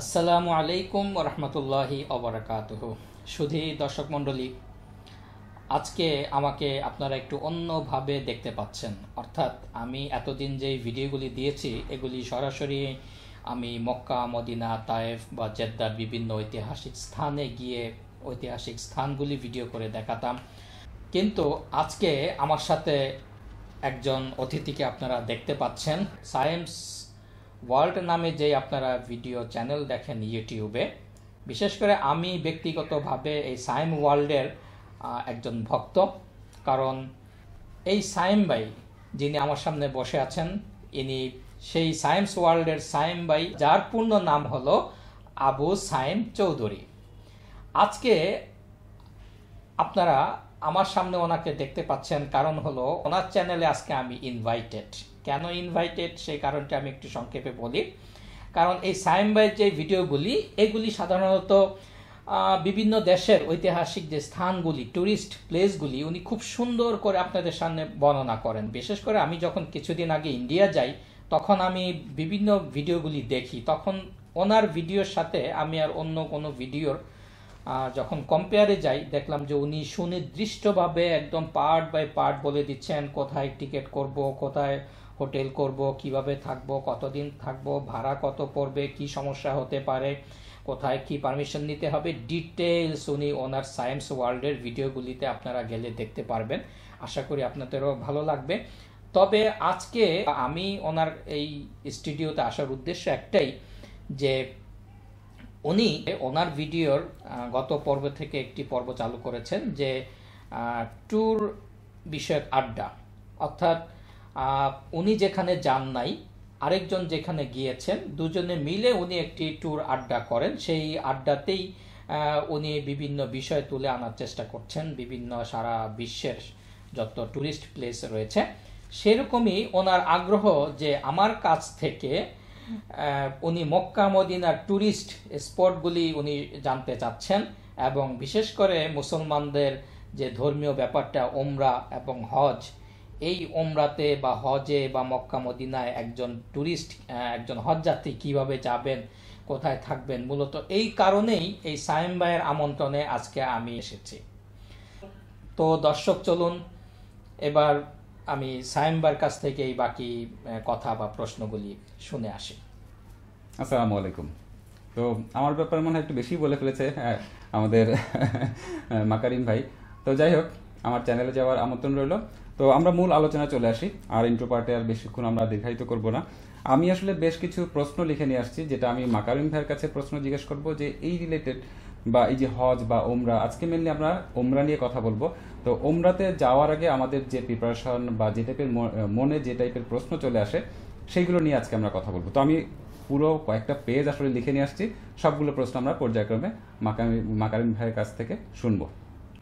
আসসালামু আলাইকুম রহমতুল্লাহি অবরাকাতুহু। সুধী দর্শক মণ্ডলী, আজকে আমাকে আপনারা একটু অন্যভাবে দেখতে পাচ্ছেন। অর্থাৎ আমি এতদিন যে ভিডিওগুলি দিয়েছি এগুলি সরাসরি আমি মক্কা, মদিনা, তায়েফ বা জেদ্দার বিভিন্ন ঐতিহাসিক স্থানে গিয়ে ঐতিহাসিক স্থানগুলি ভিডিও করে দেখাতাম। কিন্তু আজকে আমার সাথে একজন অতিথিকে আপনারা দেখতে পাচ্ছেন। সায়েন্স ওয়ার্ল্ড নামে যে আপনারা ভিডিও চ্যানেল দেখেন ইউটিউবে, বিশেষ করে আমি ব্যক্তিগতভাবে এই সায়েম ওয়ার্ল্ডের একজন ভক্ত। কারণ এই সায়েম ভাই যিনি আমার সামনে বসে আছেন, ইনি সেই সায়েন্স ওয়ার্ল্ডের সায়েম ভাই, যার পূর্ণ নাম হলো আবু সায়েম চৌধুরী। আজকে আপনারা আমার সামনে ওনাকে দেখতে পাচ্ছেন, কারণ হলো ওনার চ্যানেলে আজকে আমি ইনভাইটেড। কেন ইনভাইটেড সেই কারণটা আমি একটু সংক্ষেপে বলি। কারণ এই সায়েম ভাইয়ের যে ভিডিওগুলি, এগুলি সাধারণত বিভিন্ন দেশের ঐতিহাসিক যে স্থানগুলি, ট্যুরিস্ট প্লেসগুলি উনি খুব সুন্দর করে আপনাদের সামনে বর্ণনা করেন। বিশেষ করে আমি যখন কিছুদিন আগে ইন্ডিয়া যাই, তখন আমি বিভিন্ন ভিডিওগুলি দেখি, তখন ওনার ভিডিওর সাথে আমি আর অন্য কোনো ভিডিওর যখন কম্পেয়ারে যাই, দেখলাম যে উনি সুনির্দিষ্টভাবে একদম পার্ট বাই পার্ট বলে দিচ্ছেন কোথায় টিকিট করব, কোথায় হোটেল করব, কিভাবে থাকব, কতদিন থাকব, ভাড়া কত পড়বে, কি সমস্যা হতে পারে, কোথায় কি পারমিশন নিতে হবে, ডিটেলস উনি ওনার সায়েন্স ওয়ার্ল্ডের ভিডিওগুলিতে আপনারা গেলে দেখতে পারবেন। আশা করি আপনাদেরও ভালো লাগবে। তবে আজকে আমি ওনার এই স্টুডিওতে আসার উদ্দেশ্য একটাই, যে উনি ওনার ভিডিওর গত পর্ব থেকে একটি পর্ব চালু করেছেন, যে ট্যুর বিষয়ক আড্ডা। অর্থাৎ উনি যেখানে যান নাই, আরেকজন যেখানে গিয়েছেন, দুজনে মিলে উনি একটি ট্যুর আড্ডা করেন। সেই আড্ডাতেই উনি বিভিন্ন বিষয় তুলে আনার চেষ্টা করছেন, বিভিন্ন সারা বিশ্বের যত ট্যুরিস্ট প্লেস রয়েছে। সেরকমই ওনার আগ্রহ যে আমার কাছ থেকে উনি মক্কা মদিনার ট্যুরিস্ট স্পটগুলি উনি জানতে চাচ্ছেন, এবং বিশেষ করে মুসলমানদের যে ধর্মীয় ব্যাপারটা ওমরা এবং হজ, এই ওমরাতে বা হজে বা মক্কা মদিনায় একজন ট্যুরিস্ট, একজন হজযাত্রী কিভাবে যাবেন, কোথায় থাকবেন, মূলত এই কারণেই এই সায়েম ভাইয়ের আমন্ত্রণে আজকে আমি এসেছি। তো দর্শক, চলুন এবার আমি সায়েম ভাইয়ের কাছ থেকে এই বাকি কথা বা প্রশ্নগুলি শুনে আসি। আসসালামু আলাইকুম। তো আমার ব্যাপারে মনে হয় একটু বেশি বলে ফেলেছে আমাদের মাকারিম ভাই। তো যাই হোক, আমার চ্যানেলে যাওয়ার আমন্ত্রণ রইল। তো আমরা মূল আলোচনায় চলে আসি, আর ইন্ট্রো পার্টে আর বেশিক্ষণ আমরা দীর্ঘায়িত করব না। আমি আসলে বেশ কিছু প্রশ্ন লিখে নিয়ে আসছি, যেটা আমি মাকারিম ভাইয়ের কাছে প্রশ্ন জিজ্ঞেস করব, যে এই রিলেটেড বা এই যে হজ বা ওমরা, আজকে মেনলি আমরা ওমরা নিয়ে কথা বলবো। তো ওমরাতে যাওয়ার আগে আমাদের যে প্রিপারেশন বা যে টাইপের মনে যে টাইপের প্রশ্ন চলে আসে, সেইগুলো নিয়ে আজকে আমরা কথা বলবো। তো আমি পুরো কয়েকটা পেজ আসলে লিখে নিয়ে আসছি, সবগুলো প্রশ্ন আমরা পর্যায়ক্রমে মাকারিম ভাইয়ের কাছ থেকে শুনবো।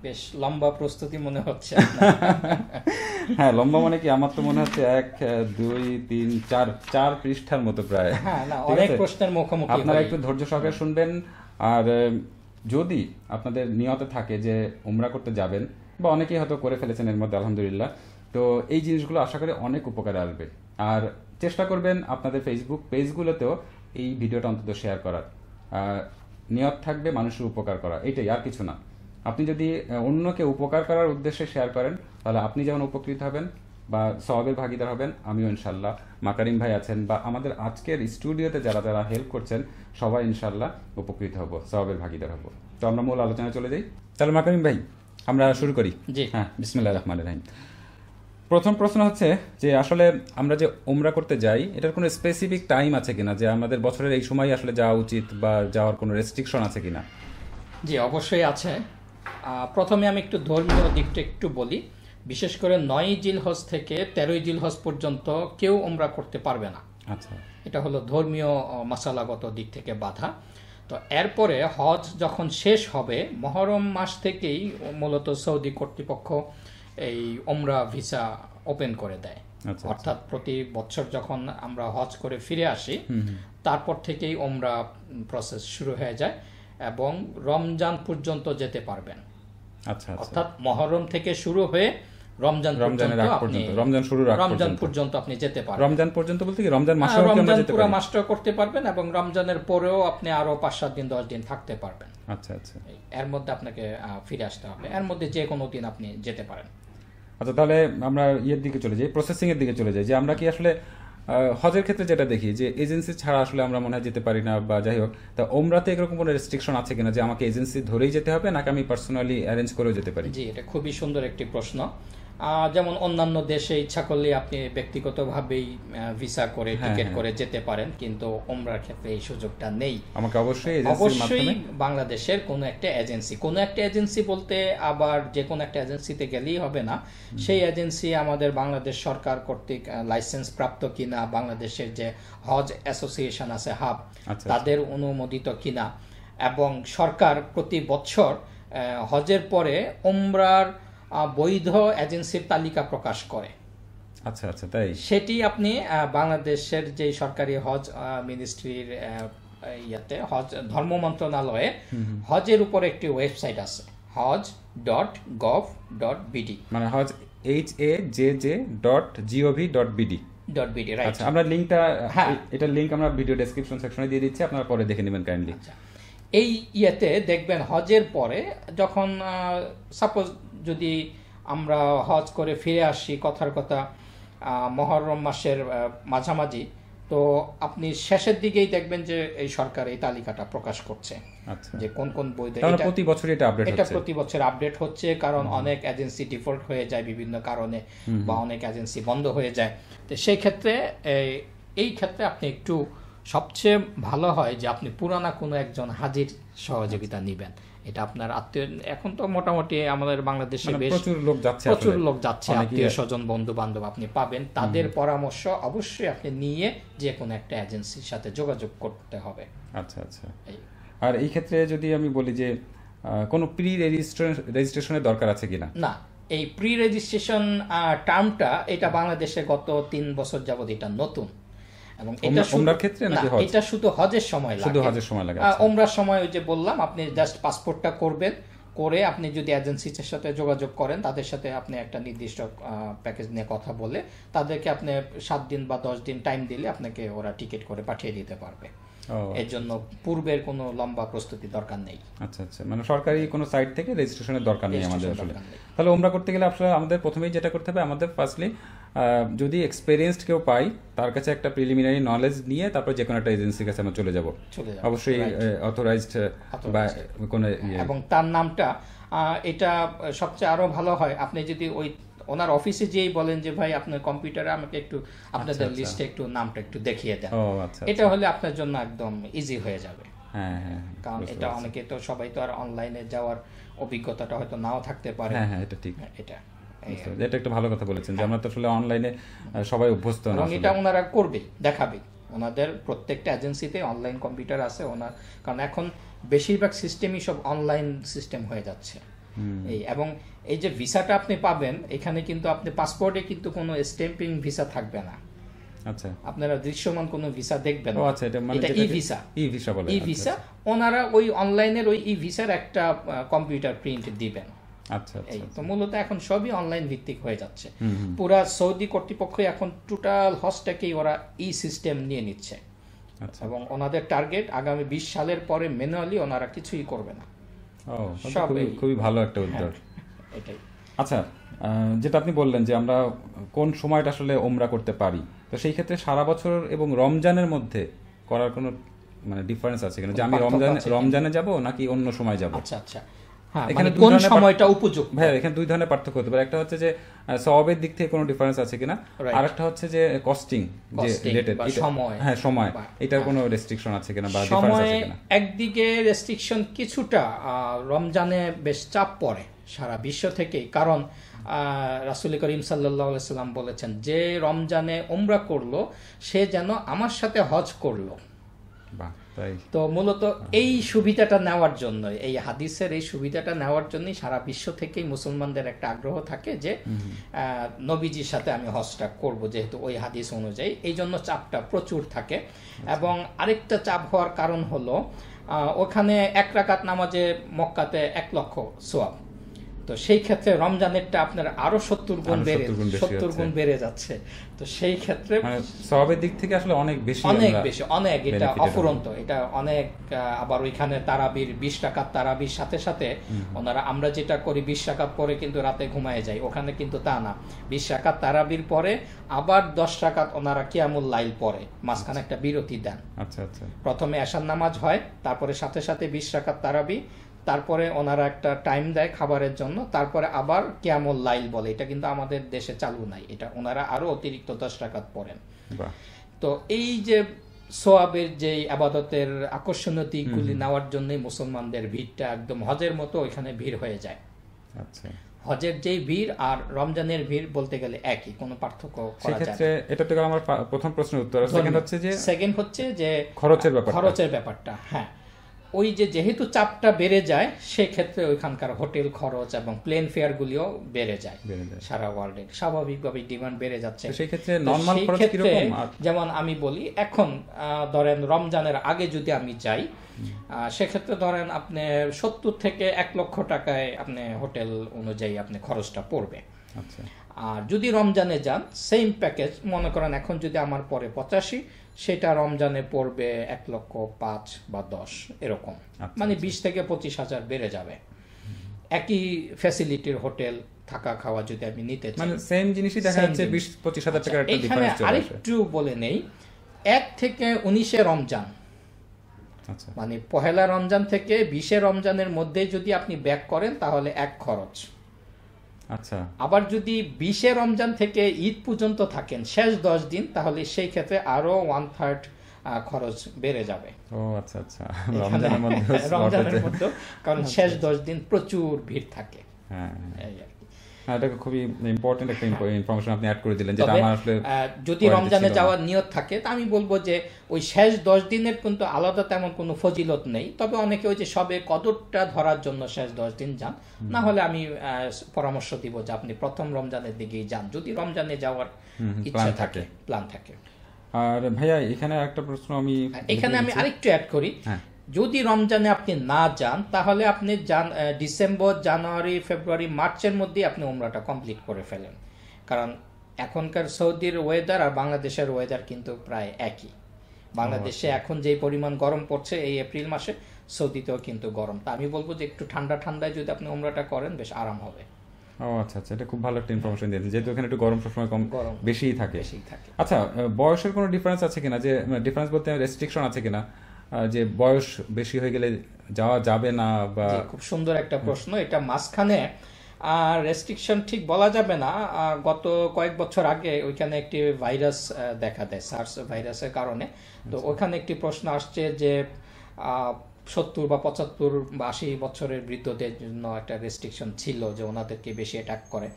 বেশ লম্বা প্রস্তুতি মনে হচ্ছে। হ্যাঁ, লম্বা মানে কি, আমার তো মনে হচ্ছে 1 2 3 4 পৃষ্ঠার মতো প্রায়। হ্যাঁ, না, অনেক প্রশ্নের মুখোমুখি আপনারা একটু ধৈর্য সহকারে শুনবেন। আর যদি আপনাদের নিয়তে থাকে যে উমরা করতে যাবেন, বা অনেকেই হয়তো করে ফেলেছেন এর মধ্যে আলহামদুলিল্লাহ, তো এই জিনিসগুলো আশা করি অনেক উপকারে আসবে। আর চেষ্টা করবেন আপনাদের ফেসবুক পেজগুলোতেও এই ভিডিওটা অন্তত শেয়ার করার। নিয়ত থাকবে মানুষের উপকার করা, এইটাই, আর কিছু না। আপনি যদি অন্যকে উপকার করার উদ্দেশ্যে শেয়ার করেন, তাহলে আপনি যেমন উপকৃত হবেন বা সওয়াবের ভাগিদার হবেন, আমিও ইনশাল্লাহ, মাকারিম ভাই আছেন বা আমাদের আজকের স্টুডিওতে যারা যারা হেল্প করছেন, সবাই ইনশাল্লাহ উপকৃত হব, সওয়াবের ভাগিদার হব। তো আমরা মূল আলোচনায় চলে যাই। তাহলে মাকারিম ভাই, আমরা শুরু করি। জি হ্যাঁ, বিসমিল্লাহির রহমানির রহিম। প্রথম প্রশ্ন হচ্ছে যে আসলে আমরা যে উমরা করতে যাই, এটার কোনো স্পেসিফিক টাইম আছে কিনা, যে আমাদের বছরের এই সময় আসলে যাওয়া উচিত, বা যাওয়ার কোনো রেস্ট্রিকশন আছে কিনা? জি, অবশ্যই আছে। প্রথমে আমি একটু ধর্মীয় দিকটা একটু বলি। বিশেষ করে 9 জিলহজ থেকে 13 জিলহজ পর্যন্ত কেউ উমরা করতে পারবে না। আচ্ছা, এটা হলো ধর্মীয় মাসালাগত দিক থেকে বাধা। তো এরপরে হজ যখন শেষ হবে, মহরম মাস থেকেই মূলত সৌদি কর্তৃপক্ষ এই উমরা ভিসা ওপেন করে দেয়। আচ্ছা, অর্থাৎ প্রতি বছর যখন আমরা হজ করে ফিরে আসি, তারপর থেকেই উমরা প্রসেস শুরু হয়ে যায়, এবং রমজান পর্যন্ত যেতে পারবেন। আচ্ছা, অর্থাৎ মহরম থেকে শুরু হয়ে রমজানের আগ পর্যন্ত, রমজান শুরুর আগ রমজান পর্যন্ত আপনি যেতে পারবেন। রমজান পর্যন্ত বলতে কি রমজান মাসেও কি আমরা যেতে পুরো পারি? মাসটা করতে পারবেন এবং রমজানের পরেও আপনি আরো 5-7 দিন 10 দিন থাকতে পারবেন। আচ্ছা আচ্ছা। এর মধ্যে আপনাকে ফিরে আসতে হবে, এর মধ্যে যে কোনো দিন আপনি যেতে পারেন। আচ্ছা, তাহলে আমরা ইয়ের দিকে চলে যাই, প্রসেসিং এর দিকে চলে যাই, যে আমরা কি আসলে হজের ক্ষেত্রে যেটা দেখি যে এজেন্সি ছাড়া আসলে আমরা মনে হয় যেতে পারি না, বা যাই হোক, তা ওমরাতে এরকম কোনো রেস্ট্রিকশন আছে কিনা যে আমাকে এজেন্সি ধরেই যেতে হবে নাকি আমি পার্সোনালি অ্যারেঞ্জ করেও যেতে পারি? জি, এটা খুবই সুন্দর একটি প্রশ্ন। যেমন অন্যান্য দেশে ইচ্ছা করলে আপনি ব্যক্তিগতভাবেই ভিসা করে টিকিট করে যেতে পারেন, কিন্তু ওমরার ক্ষেত্রে এই সুযোগটা নেই। আমাকে অবশ্যই বাংলাদেশের কোনো একটা এজেন্সি বলতে আবার যে কোনো একটা এজেন্সিতে গেলেই হবে না, সেই এজেন্সি আমাদের বাংলাদেশ সরকার কর্তৃক লাইসেন্স প্রাপ্ত কিনা, বাংলাদেশের যে হজ অ্যাসোসিয়েশন আছে হাব, তাদের অনুমোদিত কিনা, এবং সরকার প্রতি বছর হজের পরে ওমরার বৈধ এজেন্সির তালিকা প্রকাশ করে। আচ্ছা আচ্ছা, তাই সেটি আপনি বাংলাদেশের যে সরকারি হজ মিনিস্ট্রির ইয়াতে হজ ধর্ম মন্ত্রণালয়ে হজের উপর একটি ওয়েবসাইট আছে, hoj.gov.bd, মানে হজ hajj.gov.bd। রাইট। আমরা লিংকটা, এটা লিংক আমরা ভিডিও ডেসক্রিপশন সেকশনে দিয়ে দিচ্ছি, আপনারা পরে দেখে নেবেন কাইন্ডলি। এই ইয়েতে দেখবেন হজের পরে যখন সাপোজ যদি আমরা হজ করে ফিরে আসি, কথার কথা মুহররম মাসের মাঝামাঝি, তো আপনি শেষের দিকেই দেখবেন যে এই সরকার এই তালিকাটা প্রকাশ করছে যে কোন কোন বৈধ। প্রতি বছর এটা প্রতি বছর আপডেট হচ্ছে, কারণ অনেক এজেন্সি ডিফল্ট হয়ে যায় বিভিন্ন কারণে, বা অনেক এজেন্সি বন্ধ হয়ে যায়। তো সেই ক্ষেত্রে এই ক্ষেত্রে আপনি একটু সবচেয়ে ভালো হয় যে আপনি পুরানা কোনো একজন হাজির সহযোগিতা নিবেন। এটা আপনার আত্মীয়, এখন তো মোটামুটি আমাদের বাংলাদেশে বেশ প্রচুর লোক যাচ্ছে, আত্মীয় স্বজন বন্ধু বান্ধব আপনি পাবেন, তাদের পরামর্শ অবশ্যই আপনি নিয়ে যে কোনো একটা এজেন্সির সাথে যোগাযোগ করতে হবে। আচ্ছা আচ্ছা। আর এই ক্ষেত্রে যদি আমি বলি যে কোনো প্রি রেজিস্ট্রেশনের দরকার আছে কিনা? না, এই প্রি রেজিস্ট্রেশন টার্মটা এটা বাংলাদেশে গত 3 বছর যাবত এটা নতুন, এবং এটা শুধু হজের সময় লাগে। ওমরার সময় ওই যে বললাম, আপনি জাস্ট পাসপোর্টটা করবেন, করে আপনি যদি এজেন্সির সাথে যোগাযোগ করেন, তাদের সাথে আপনি একটা নির্দিষ্ট প্যাকেজ নিয়ে কথা বলে তাদেরকে আপনি 7 দিন বা 10 দিন টাইম দিলে আপনাকে ওরা টিকিট করে পাঠিয়ে দিতে পারবে। এর জন্য পূর্বের কোনো লম্বা প্রস্তুতি দরকার নেই। আচ্ছা আচ্ছা, মানে সরকারি কোনো সাইট থেকে রেজিস্ট্রেশনের দরকার নেই আমাদের আসলে। তাহলে ওমরা করতে গেলে আসলে আমাদের প্রথমেই যেটা করতে হবে, আমাদের ফার্স্টলি যদি এক্সপেরিয়েন্সড কেউ পাই, তার কাছে একটা প্রিলিমিনারি নলেজ নিয়ে তারপর যে কোনো একটা এজেন্সির কাছে আমরা চলে যাব, অবশ্যই অথরাইজড বা কোনো, এবং তার নামটা এটা সবচেয়ে আরো ভালো হয় আপনি যদি ওই ওনার অফিসে যেই বলেন যে ভাই আপনার কম্পিউটারে আমাকে একটু আপনাদের লিস্টে একটু নামটা একটু দেখিয়ে দেন, এটা হলে আপনার জন্য একদম ইজি হয়ে যাবে। কারণ এটা অনেকে তো সবাই তো আর অনলাইনে যাওয়ার অভিজ্ঞতাটা হয়তো নাও থাকতে পারে। এটা ঠিক, এটা একটা ভালো কথা বলেছেন যে আমরা তো আসলে অনলাইনে সবাই অভ্যস্ত না, এটা ওনারা করবে, দেখাবে। ওনাদের প্রত্যেকটা এজেন্সিতে অনলাইন কম্পিউটার আছে ওনার, কারণ এখন বেশিরভাগ সিস্টেমই সব অনলাইন সিস্টেম হয়ে যাচ্ছে। এবং এই যে ভিসাটা আপনি পাবেন, এখানে কিন্তু আপনি পাসপোর্টে কিন্তু কোনো স্ট্যাম্পিং ভিসা থাকবে না। আচ্ছা, আপনারা দৃশ্যমান কোনো ভিসা দেখবেন না। আচ্ছা, এটা মানে ই ভিসা ওনারা ওই অনলাইনের ওই ই ভিসার একটা কম্পিউটার প্রিন্ট দিবেন। আচ্ছা, তো মূলত এখন সবই অনলাইন ভিত্তিক হয়ে যাচ্ছে। পুরা সৌদি কর্তৃপক্ষ এখন টোটাল হজটাকেই ওরা ই সিস্টেম নিয়ে নিচ্ছে, এবং ওনাদের টার্গেট আগামী 20 সালের পরে ম্যানুয়ালি ওনারা কিছুই করবে না। খুবই ভালো একটা উদ্যোগ। আচ্ছা, যেটা আপনি বললেন যে আমরা কোন সময়টা আসলে ওমরা করতে পারি, তো সেই ক্ষেত্রে সারা বছর এবং রমজানের মধ্যে করার কোনো মানে ডিফারেন্স আছে কিনা, যে আমি রমজানে যাব নাকি অন্য সময় যাব? আচ্ছা আচ্ছা, এখানে কোন সময়টা উপযুক্ত? ভাই, এখানে 2 ধরনের পার্থক্য হতে পারে। একটা হচ্ছে যে সওয়াবের দিক থেকে কোনো ডিফারেন্স আছে কিনা, আর একটা হচ্ছে যে কস্টিং, যে রিলেটেড সময়, এটার কোনো রেস্ট্রিকশন আছে কিনা বা ডিফারেন্স আছে কিনা? একদিকে রেস্ট্রিকশন কিছুটা, রমজানে বেশ চাপ পড়ে সারা বিশ্ব থেকেই, কারণ রাসূল করিম সাল্লাল্লাহু আলাইহি সাল্লাম বলেছেন যে রমজানে উমরা করলো সে যেন আমার সাথে হজ করলো। তো মূলত এই সুবিধাটা নেওয়ার জন্য, এই হাদিসের এই সুবিধাটা নেওয়ার জন্যই সারা বিশ্ব থেকেই মুসলমানদের একটা আগ্রহ থাকে যে নবীজির সাথে আমি হজটা করব, যেহেতু ওই হাদিস অনুযায়ী। এই জন্য চাপটা প্রচুর থাকে। এবং আরেকটা চাপ হওয়ার কারণ হলো ওখানে 1 রাকাত নামাজে মক্কাতে 1 লক্ষ সওয়াব। তো সেই ক্ষেত্রে রমজানেরটা আপনার আরো 70 গুণ আরো বেড়ে 70 গুণ বেশি 70 গুণ হচ্ছে। বেড়ে যাচ্ছে। তো সেই ক্ষেত্রে মানে সওয়াবের দিক থেকে আসলে অনেক বেশি অনেক আমরা বেশি, অনেক, এটা benefited হবো। অফুরন্ত, এটা অনেক। আবার ওইখানে তারাবির 20 টাকার তারাবির সাথে সাথে ওনারা, আমরা যেটা করি 20 টাকার পরে কিন্তু রাতে ঘুমায় যাই, ওখানে কিন্তু তা না, 20 টাকার তারাবির পরে আবার 10 টাকা ওনারা কিয়ামুল লাইল পরে মাঝখানে একটা বিরতি দেন। আচ্ছা আচ্ছা। প্রথমে এশার নামাজ হয়, তারপরে সাথে সাথে 20 টাকার তারাবি, তারপরে ওনারা একটা টাইম দেয় খাবারের জন্য, তারপরে আবার কিয়ামুল লাইল বলে। এটা কিন্তু আমাদের দেশে চালু নাই, এটা ওনারা আরো অতিরিক্ত 10 টাকা পড়েন। বাহ। তো এই যে সোয়াবের যে আবাদতের আকর্ষণীয় দিকগুলি নেওয়ার জন্যই মুসলমানদের ভিড়টা একদম হজের মতো ওইখানে ভিড় হয়ে যায়। আচ্ছা। হজের যেই ভিড় আর রমজানের ভিড় বলতে গেলে একই, কোনো পার্থক্য করা যায় সেক্ষেত্রে না। এটা থেকে আমার প্রথম প্রশ্নের উত্তর। সেকেন্ড হচ্ছে যে সেকেন্ড হচ্ছে যে খরচের ব্যাপারটা। খরচের ব্যাপারটা, হ্যাঁ, ওই যে যেহেতু চাপটা বেড়ে যায়, সেক্ষেত্রে ওইখানকার হোটেল খরচ এবং প্লেন ফেয়ার গুলিও বেড়ে যায় সারা ওয়ার্ল্ডে, স্বাভাবিকভাবে ডিমান্ড বেড়ে যাচ্ছে। সেই ক্ষেত্রে তো নরমাল সেই খরচ ক্ষেত্রে কিরকম? যেমন আমি বলি, এখন ধরেন রমজানের আগে যদি আমি যাই, সেক্ষেত্রে ধরেন আপনি 70 থেকে 1 লক্ষ টাকায় আপনি হোটেল অনুযায়ী আপনি খরচটা পড়বে। আচ্ছা। আর যদি রমজানে যান, সেম প্যাকেজ মনে করেন এখন যদি আমার পরে 85, সেটা রমজানে পড়বে 1,05,000 বা 10 এরকম, মানে 20 থেকে 25,000 বেড়ে যাবে। একই ফ্যাসিলিটির হোটেল থাকা খাওয়া যদি আমি নিতে চাই, মানে সেম জিনিসই দেখা যাচ্ছে 20-25,000 টাকার একটা এখানে ডিফারেন্স চলে আসে। আরেকটু বলে নেই, 1 থেকে 19 রমজান, আচ্ছা মানে পহেলা রমজান থেকে 20 রমজানের মধ্যে যদি আপনি ব্যাক করেন তাহলে এক খরচ। আচ্ছা। আবার যদি 20 রমজান থেকে ঈদ পর্যন্ত থাকেন শেষ 10 দিন, তাহলে সেই ক্ষেত্রে আরো 1/3 খরচ বেড়ে যাবে। ও আচ্ছা আচ্ছা। রমজানের মধ্যে রমজানের মধ্যে, কারণ শেষ 10 দিন প্রচুর ভিড় থাকে। হ্যাঁ এই আর কি। এটা খুবই ইম্পর্টেন্ট একটা ইনফরমেশন আপনি অ্যাড করে দিলেন, যেটা তবে আমার আসলে যদি point রমজানে ছিল না। যাওয়ার নিয়ত থাকে, তা আমি বলবো যে ওই শেষ 10 দিনের কিন্তু আলাদা তেমন কোনো ফজিলত নেই। তবে অনেকে ওই যে সবে কদরটা ধরার জন্য শেষ 10 দিন যান, না হলে আমি পরামর্শ দিব যে আপনি প্রথম রমজানের দিকেই যান, যদি রমজানে যাওয়ার ইচ্ছা থাকে, প্ল্যান থাকে। আর ভাইয়া এখানে একটা প্রশ্ন আমি এখানে আমি আরেকটু অ্যাড করি, যদি রমজানে আপনি না যান, তাহলে আপনি ডিসেম্বর, জানুয়ারি, ফেব্রুয়ারি, মার্চের মধ্যে আপনি উমরাটা কমপ্লিট করে ফেলেন। কারণ এখনকার সৌদির ওয়েদার আর বাংলাদেশের ওয়েদার কিন্তু প্রায় একই। বাংলাদেশে এখন যে পরিমাণ গরম পড়ছে এই এপ্রিল মাসে, সৌদিতেও কিন্তু গরম। তা আমি বলবো যে একটু ঠান্ডা ঠান্ডায় যদি আপনি উমরাটা করেন, বেশ আরাম হবে। ও আচ্ছা আচ্ছা, এটা খুব ভালো একটা ইনফরমেশন দিয়েছেন, যেহেতু এখানে একটু গরম সবসময় কম বেশিই থাকে। আচ্ছা, বয়সের কোনো ডিফারেন্স আছে কিনা? যে ডিফারেন্স বলতে রেস্ট্রিকশন আছে কিনা, যে বয়স বেশি হয়ে গেলে যাওয়া যাবে না? বা খুব সুন্দর একটা প্রশ্ন। এটা মাঝখানে রেস্ট্রিকশন ঠিক বলা যাবে না। গত কয়েক বছর আগে ওইখানে একটি ভাইরাস দেখা দেয়, সার্স ভাইরাসের কারণে। তো ওখানে একটি প্রশ্ন আসছে যে 70 বা 75 বা 80 বছরের বৃদ্ধদের জন্য একটা রেস্ট্রিকশন ছিল যে ওনাদেরকে বেশি অ্যাটাক করে।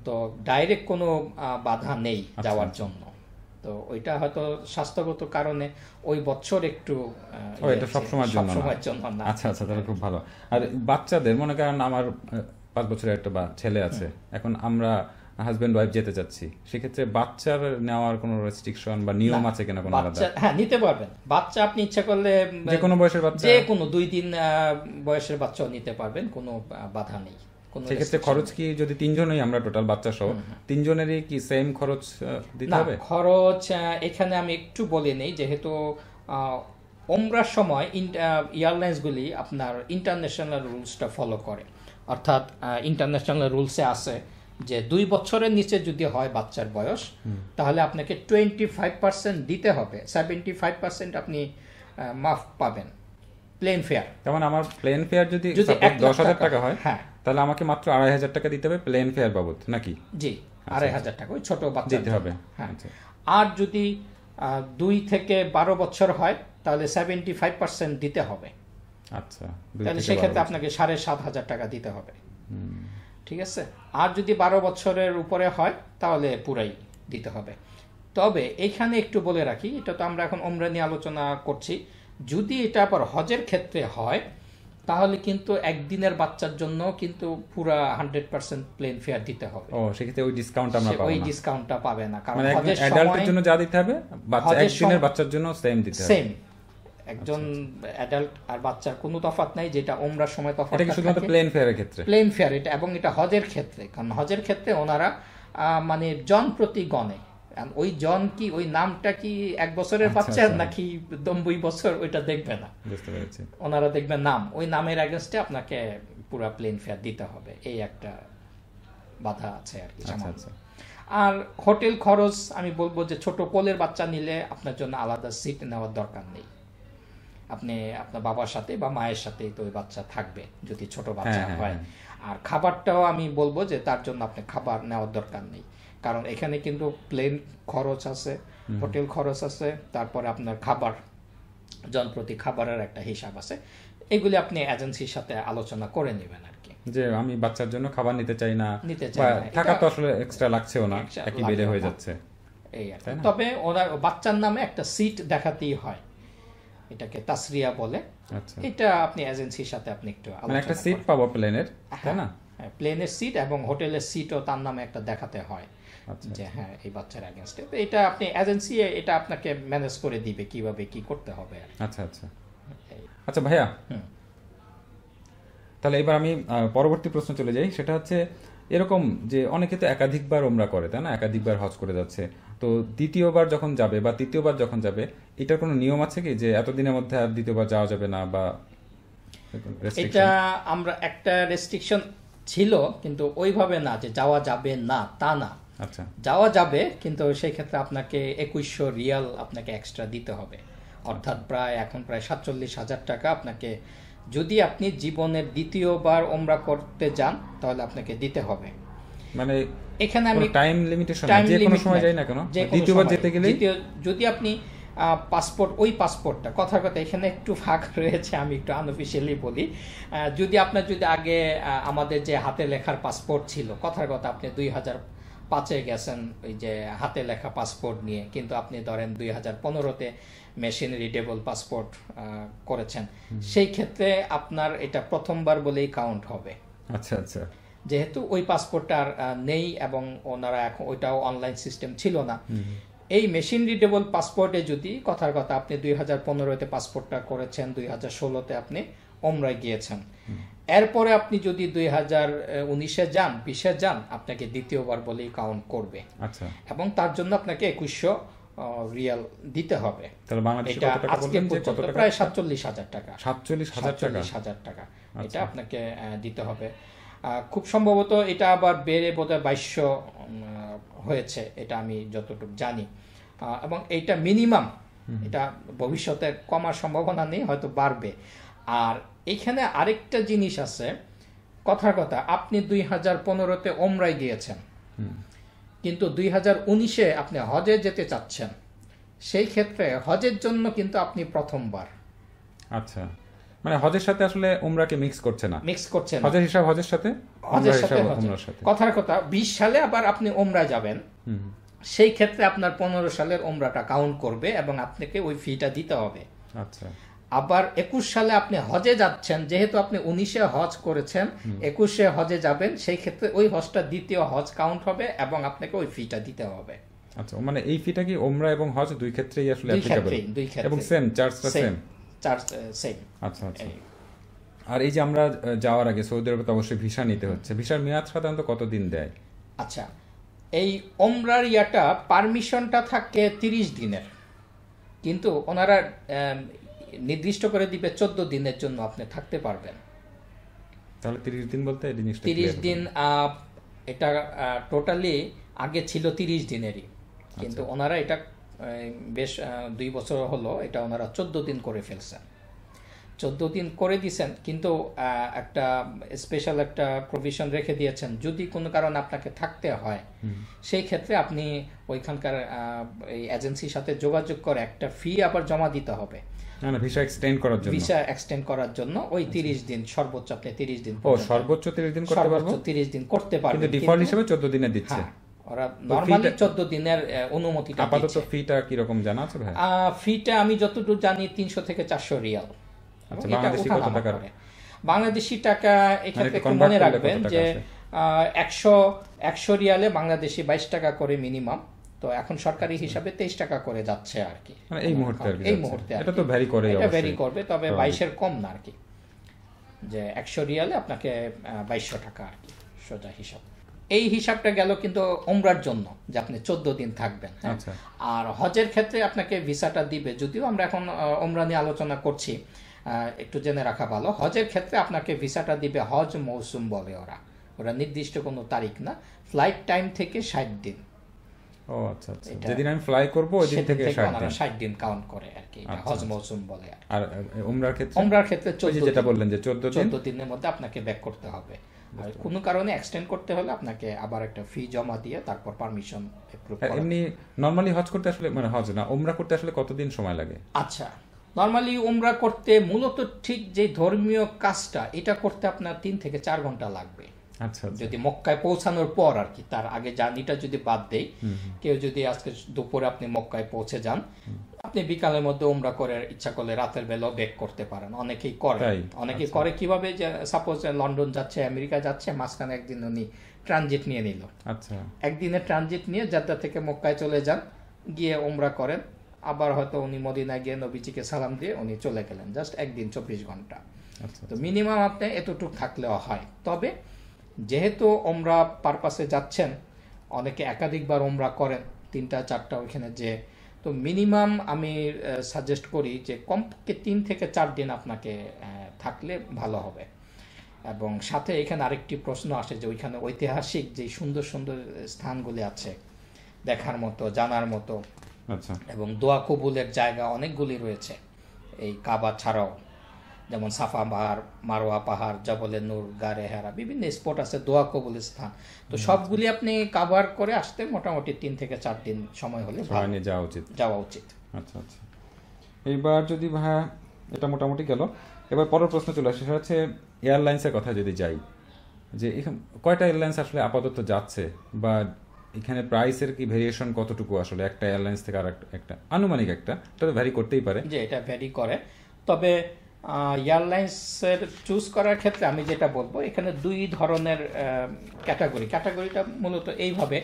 তো ডাইরেক্ট কোনো বাধা নেই যাওয়ার জন্য। তো ওইটা হয়তো স্বাস্থ্যগত কারণে ওই বছর একটু এটা সবসময়ের জন্য না। আচ্ছা আচ্ছা, তাহলে খুব ভালো। আর বাচ্চাদের, মনে করেন আমার 5 বছরের একটা ছেলে আছে, এখন আমরা হাজবেন্ড ওয়াইফ যেতে চাচ্ছি, সেক্ষেত্রে বাচ্চার নেওয়ার কোনো রেস্ট্রিকশন বা নিয়ম আছে কিনা কোনো আলাদা? হ্যাঁ, নিতে পারবেন। বাচ্চা আপনি ইচ্ছা করলে যে কোনো বয়সের বাচ্চা, যে কোনো 2 দিন বয়সের বাচ্চাও নিতে পারবেন, কোনো বাধা নেই। সেক্ষেত্রে খরচ কি, যদি 3 জনই আমরা টোটাল বাচ্চা সহ 3 জনেরই কি সেম খরচ দিতে হবে? খরচ এখানে আমি একটু বলে নেই, যেহেতু ওমরার সময় এয়ারলাইন্সগুলি আপনার ইন্টারন্যাশনাল রুলসটা ফলো করে। অর্থাৎ ইন্টারন্যাশনাল রুলসে আছে যে 2 বছরের নিচে যদি হয় বাচ্চার বয়স, তাহলে আপনাকে 25% দিতে হবে, 75% আপনি মাফ পাবেন প্লেন ফেয়ার। যেমন আমার প্লেন ফেয়ার যদি 10,000 টাকা হয়, তাহলে আমাকে মাত্র 2,500 টাকা দিতে হবে প্লেন ফেয়ার বাবদ, নাকি? জি, 2,500 টাকা ওই ছোট বাচ্চা দিতে হবে। হ্যাঁ। আর যদি 2 থেকে 12 বছর হয়, তাহলে 75% দিতে হবে। আচ্ছা, তাহলে সেক্ষেত্রে আপনাকে 7,500 টাকা দিতে হবে। ঠিক আছে। আর যদি 12 বছরের উপরে হয়, তাহলে পুরাই দিতে হবে। তবে এখানে একটু বলে রাখি, এটা তো আমরা এখন ওমরা নিয়ে আলোচনা করছি, যদি এটা আবার হজের ক্ষেত্রে হয়, তাহলে কিন্তু একদিনের বাচ্চার জন্য কিন্তু পুরা 100% প্লেন ফেয়ার দিতে হবে। সেক্ষেত্রে ওই ডিসকাউন্ট আমরা পাবো না। ওই ডিসকাউন্টটা পাবে না, কারণ হজের সময় অ্যাডাল্টের জন্য যা দিতে হবে, একদিনের বাচ্চার জন্য সেম দিতে হবে। সেম একজন অ্যাডাল্ট আর বাচ্চার কোনো তফাৎ নাই, যেটা ওমরার সময় তফাৎ এটা কি শুধুমাত্র প্লেন ফেয়ারের ক্ষেত্রে? প্লেন ফেয়ার এটা, এবং এটা হজের ক্ষেত্রে, কারণ হজের ক্ষেত্রে ওনারা মানে জন প্রতি গণে। ওই জন কি, ওই নামটা কি 1 বছরের বাচ্চা নাকি 90 বছর, ওইটা দেখবে না, বুঝতে পেরেছি। ওনারা দেখবে নাম, ওই নামের এগেনস্টে আপনাকে পুরা প্লেন ফেয়ার দিতে হবে, এই একটা বাধা আছে আর কি। আর হোটেল খরচ আমি বলবো যে ছোট কোলের বাচ্চা নিলে আপনার জন্য আলাদা সিট নেওয়ার দরকার নেই, আপনি আপনার বাবার সাথে বা মায়ের সাথে তো ওই বাচ্চা থাকবে যদি ছোট বাচ্চা হয়। আর খাবারটাও আমি বলবো যে তার জন্য আপনি খাবার নেওয়ার দরকার নেই, কারণ এখানে কিন্তু প্লেন খরচ আছে, হোটেল খরচ আছে, তারপরে আপনার খাবার, জনপ্রতি খাবারের একটা হিসাব আছে, এগুলি আপনি এজেন্সির সাথে আলোচনা করে নেবেন আর কি, যে আমি বাচ্চার জন্য খাবার নিতে চাই না, টাকা তো আসলে এক্সট্রা লাগছেও না, একই বেডে হয়ে যাচ্ছে এই আর কি। তবে ওনার বাচ্চার নামে একটা সিট দেখাতেই হয়, এটাকে তাসরিয়া বলে। এটা আপনি এজেন্সির সাথে আপনি একটু মানে একটা সিট পাবো প্লেনের, তাই না? প্লেনের সিট এবং হোটেলের সিটও তার নামে একটা দেখাতে হয় যে হ্যাঁ এই বাচ্চার এগেইনস্টে। তো এটা আপনি এজেন্সি এটা আপনাকে ম্যানেজ করে দিবে কিভাবে কি করতে হবে। আচ্ছা আচ্ছা আচ্ছা ভাইয়া, তাহলে এবার আমি পরবর্তী প্রশ্ন চলে যাই। সেটা হচ্ছে এরকম যে অনেকে তো একাধিকবার ওমরা করে, তাই না? একাধিকবার হজ করে যাচ্ছে, তো দ্বিতীয়বার যখন যাবে বা তৃতীয়বার যখন যাবে, এটার কোনো নিয়ম আছে কি যে এতদিনের মধ্যে আর দ্বিতীয়বার যাওয়া যাবে না? বা এটা আমরা একটা রেস্ট্রিকশন ছিল, কিন্তু ওইভাবে না যে যাওয়া যাবে না তা না। আচ্ছা, যাওয়া যাবে, কিন্তু সেই ক্ষেত্রে আপনাকে 2100 রিয়াল আপনাকে এক্সট্রা দিতে হবে, অর্থাৎ এখন প্রায় 47,000 টাকা আপনাকে, যদি আপনি জীবনের দ্বিতীয়বার ওমরা করতে যান তাহলে আপনাকে দিতে হবে। মানে এখানে আমি টাইম লিমিটেশন, যে কোনো সময় যাই না কেন, দ্বিতীয়বার যেতে গেলে যদি আপনি পাসপোর্ট, ওই পাসপোর্টটা, কথার কথা এখানে একটু ফাঁক রয়েছে, আমি একটু আনঅফিশিয়ালি বলি, যদি আপনার যদি আগে আমাদের যে হাতে লেখার পাসপোর্ট ছিল, কথার কথা আপনি 2005-এ গেছেন ওই যে হাতে লেখা পাসপোর্ট নিয়ে, কিন্তু আপনি ধরেন 2015-তে মেশিন রিডেবল পাসপোর্ট করেছেন, সেই ক্ষেত্রে আপনার এটা প্রথমবার বলেই কাউন্ট হবে। আচ্ছা আচ্ছা, যেহেতু ওই পাসপোর্টটা আর নেই এবং ওনারা এখন ওইটাও অনলাইন সিস্টেম ছিল না, এই মেশিন রিডেবল পাসপোর্টে যদি, কথার কথা আপনি 2015-তে পাসপোর্টটা করেছেন, 2016-তে আপনি ওমরায় গিয়েছেন, এরপরে আপনি যদি 2019-এ যান, 20-এ যান, আপনাকে দ্বিতীয়বার বলেই কাউন্ট করবে। আচ্ছা, এবং তার জন্য আপনাকে 2100 রিয়াল দিতে হবে। এটা আজকে পর্যন্ত প্রায় 47,000 টাকা। 47,000 টাকা এটা আপনাকে দিতে হবে। খুব সম্ভবত এটা আবার বেড়ে বোধহয় 2200 হয়েছে, এটা আমি যতটুকু জানি, এবং এইটা মিনিমাম, এটা ভবিষ্যতে কমার সম্ভাবনা নেই, হয়তো বাড়বে। আর এখানে আরেকটা জিনিস আছে, কথার কথা আপনি 2015-তে ওমরায় গিয়েছেন, কিন্তু 2019-এ আপনি হজে যেতে চাচ্ছেন, সেই ক্ষেত্রে হজের জন্য কিন্তু আপনি প্রথমবার। আচ্ছা, মানে হজের সাথে আসলে উমরাকে মিক্স করছে না, হজের হিসাব হজের সাথে, কথার কথা 20 সালে আবার আপনি ওমরা যাবেন, সেই ক্ষেত্রে আপনার 15 সালের ওমরাটা কাউন্ট করবে এবং আপনাকে ওই ফিটা দিতে হবে। আচ্ছা, আবার 21 সালে আপনি হজে যাচ্ছেন, যেহেতু আপনি 19-এ হজ করেছেন, 21-এ হজে যাবেন, সেই ক্ষেত্রে ওই হজটা দ্বিতীয় হজ কাউন্ট হবে এবং আপনাকে ওই ফিটা দিতে হবে। আচ্ছা, মানে এই ফিটা কি ওমরা এবং হজ দুই ক্ষেত্রেই আসলে অ্যাপ্লিকেবল এবং সেম চার্জটা সেম? Charge same. আচ্ছা আচ্ছা। আর এই যে আমরা যাওয়ার আগে সৌদি আরবে তো অবশ্যই ভিসা নিতে হচ্ছে, ভিসার মেয়াদ সাধারণত কতদিন দেয়? আচ্ছা, এই ওমরার পারমিশনটা থাকে 30 দিনের, কিন্তু ওনারা নির্দিষ্ট করে দিবে 14 দিনের জন্য আপনি থাকতে পারবেন। তাহলে 30 দিন বলতে 30 দিন, এটা টোটালি আগে ছিল 30 দিনেরই, কিন্তু ওনারা এটা বেশ 2 বছর হলো এটা ওনারা 14 দিন করে ফেলছেন, 14 দিন করে দিয়েছেন, কিন্তু একটা স্পেশাল একটা প্রভিশন রেখে দিয়েছেন, যদি কোনো কারণে আপনাকে থাকতে হয়, সেই ক্ষেত্রে আপনি ওইখানকার এই এজেন্সির সাথে যোগাযোগ করে একটা ফি আবার জমা দিতে হবে ভিসা এক্সটেন্ড করার জন্য। ভিসা এক্সটেন্ড করার জন্য ওই 30 দিন, সর্বোচ্চ আপনি 30 দিন, সর্বোচ্চ 30 দিন করতে পারবো, 30 দিন করতে পারবেন, কিন্তু ডিফল্ট হিসেবে 14 দিনে দিচ্ছে। ওরা নরমালি 14 দিনের অনুমতিটা দিচ্ছে। আপাতত ফিটা কি রকম জানা আছে ভাই? ফিটা আমি যতটুকু জানি 300 থেকে 400 রিয়াল। আচ্ছা, বাংলাদেশি কত টাকা? বাংলাদেশি টাকা এখানে মনে রাখবেন যে 100 রিয়ালে বাংলাদেশি 22 টাকা করে মিনিমাম, তো এখন সরকারি হিসাবে 23 টাকা করে যাচ্ছে আর কি, মানে এই মুহূর্তে আর কি এই যাচ্ছে। মুহূর্তে এটা তো ভ্যারি করে, এটা ভ্যারি অবশ্যই করবে, তবে স্বাভাবিক। 22-এর কম না আর কি, যে 100 রিয়ালে আপনাকে 2200 টাকা আর কি সোজা হিসাব। এই হিসাবটা গেল কিন্তু ওমরার জন্য, যে আপনি 14 দিন থাকবেন, হ্যাঁ? আচ্ছা। আর হজের ক্ষেত্রে আপনাকে ভিসাটা দিবে, যদিও আমরা এখন ওমরা নিয়ে আলোচনা করছি, একটু জেনে রাখা ভালো। হজের ক্ষেত্রে আপনাকে ভিসাটা দিবে হজ মৌসুম বলে ওরা, ওরা নির্দিষ্ট কোনো তারিখ না, ফ্লাইট টাইম থেকে 60 দিন। ও আচ্ছা আচ্ছা, যেদিন আমি ফ্লাই করব ওই দিন সেদিন থেকে থেকে 60 ওনারা দিন। 60 দিন কাউন্ট করে আর কি, এটা আচ্ছা, হজ আচ্ছা। মৌসুম বলে আর কি। আর উমরার ক্ষেত্রে? ওমরার ক্ষেত্রে ওই যে 14 যেটা দিন, বললেন যে 14 দিন 14 দিনের মধ্যে আপনাকে ব্যাক করতে হবে। আর কোনো কারণে এক্সটেন্ড করতে হলে আপনাকে আবার একটা ফি জমা দিয়ে তারপর পারমিশন অ্যাপ্রুভ আর করা। এমনি নরমালি হজ করতে আসলে, মানে হজ না, উমরা করতে আসলে কতদিন সময় লাগে? আচ্ছা, নরমালি উমরা করতে মূলত ঠিক যে ধর্মীয় কাজটা, এটা করতে আপনার 3 থেকে 4 ঘন্টা লাগবে। আচ্ছা আচ্ছা। যদি মক্কায় পৌঁছানোর পর আর কি, তার আগে জার্নিটা যদি বাদ দেই, কেউ যদি আজকে দুপুরে আপনি মক্কায় পৌঁছে যান, আপনি বিকালের মধ্যে উমরা করে ইচ্ছা করলে রাতের বেলাও ব্যাক করতে পারেন, অনেকেই করে। তাই? অনেকেই আচ্ছা। করে কিভাবে, যে সাপোজ লন্ডন যাচ্ছে, আমেরিকা যাচ্ছে, মাঝখানে একদিন উনি ট্রানজিট নিয়ে নিল, আচ্ছা একদিনের ট্রানজিট নিয়ে জেদ্দা থেকে মক্কায় চলে যান, গিয়ে উমরা করেন, আবার হয়তো উনি মদিনায় গিয়ে নবীজিকে সালাম দিয়ে উনি চলে গেলেন, জাস্ট একদিন 24 ঘন্টা। আচ্ছা। তো মিনিমাম আপনি এতটুকু থাকলেও হয়। তবে যেহেতু ওমরা পারপাসে যাচ্ছেন, অনেকে একাধিকবার ওমরা করেন, 3টা 4টা ওইখানে, যে তো মিনিমাম আমি সাজেস্ট করি যে কমপক্ষে 3 থেকে 4 দিন আপনাকে থাকলে ভালো হবে। এবং সাথে এখানে আরেকটি প্রশ্ন আসে যে ওইখানে ঐতিহাসিক যে সুন্দর সুন্দর স্থানগুলি আছে দেখার মতো, জানার মতো, আচ্ছা। এবং দোয়া কবুলের জায়গা অনেকগুলি রয়েছে এই কাবা ছাড়াও, যেমন সাফা পাহাড়, মারোয়া পাহাড়, জবলে নূর, গারে হেরা, বিভিন্ন স্পট আছে দোয়া কবুলের স্থান। তো সবগুলি আপনি কাভার করে আসতে মোটামুটি 3 থেকে 4 দিন সময় হলে সময় নিয়ে যাওয়া উচিত। যাওয়া উচিত। আচ্ছা আচ্ছা। এইবার যদি ভাইয়া, এটা মোটামুটি গেল, এবার পরের প্রশ্ন চলে আসে, সেটা হচ্ছে এয়ারলাইন্সের কথা যদি যাই, যে এখানে কয়টা এয়ারলাইন্স আসলে আপাতত যাচ্ছে, বা এখানে প্রাইসের কি ভেরিয়েশন কতটুকু আসলে একটা এয়ারলাইন্স থেকে আর একটা, আনুমানিক একটা, এটা তো ভ্যারি করতেই পারে। যে এটা ভ্যারি করে, তবে এয়ারলাইন্সের চুজ করার ক্ষেত্রে আমি যেটা বলবো, এখানে 2 ধরনের ক্যাটাগরিটা মূলত এইভাবে,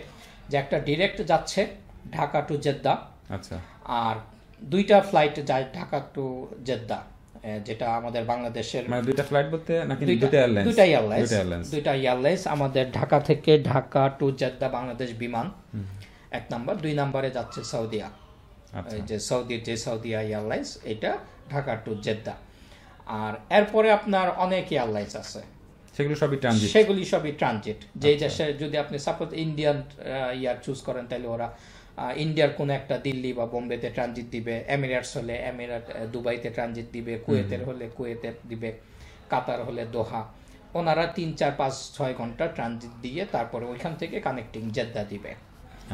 যে একটা ডিরেক্ট যাচ্ছে ঢাকা টু জেদ্দা, আচ্ছা। আর 2টা ফ্লাইট যায় ঢাকা টু জেদ্দা, যেটা আমাদের বাংলাদেশের, মানে 2টা ফ্লাইট বলতে নাকি 2টা এয়ারলাইন্স? 2টা এয়ারলাইন্স আমাদের ঢাকা থেকে ঢাকা টু জেদ্দা বাংলাদেশ বিমান 1 নাম্বার। 2 নাম্বারে যাচ্ছে সৌদিয়া, যে সৌদিয়া এয়ারলাইন্স, এটা ঢাকা টু জেদ্দা। আর এরপরে আপনার অনেক এয়ারলাইন্স আছে, সেগুলো সবই ট্রানজিট। সেগুলি সবই ট্রানজিট। যেই দেশে যদি আপনি সাপোজ ইন্ডিয়ান ইয়ার চুজ করেন, তাহলে ওরা ইন্ডিয়ার কোনো একটা দিল্লি বা বোম্বেতে ট্রানজিট দিবে, এমিরেটস হলে এমিরেট, দুবাইতে ট্রানজিট দিবে, কুয়েতের হলে কুয়েতে দিবে, কাতার হলে দোহা, ওনারা 3, 4, 5, 6 ঘন্টা ট্রানজিট দিয়ে তারপরে ওইখান থেকে কানেক্টিং জেদ্দা দিবে।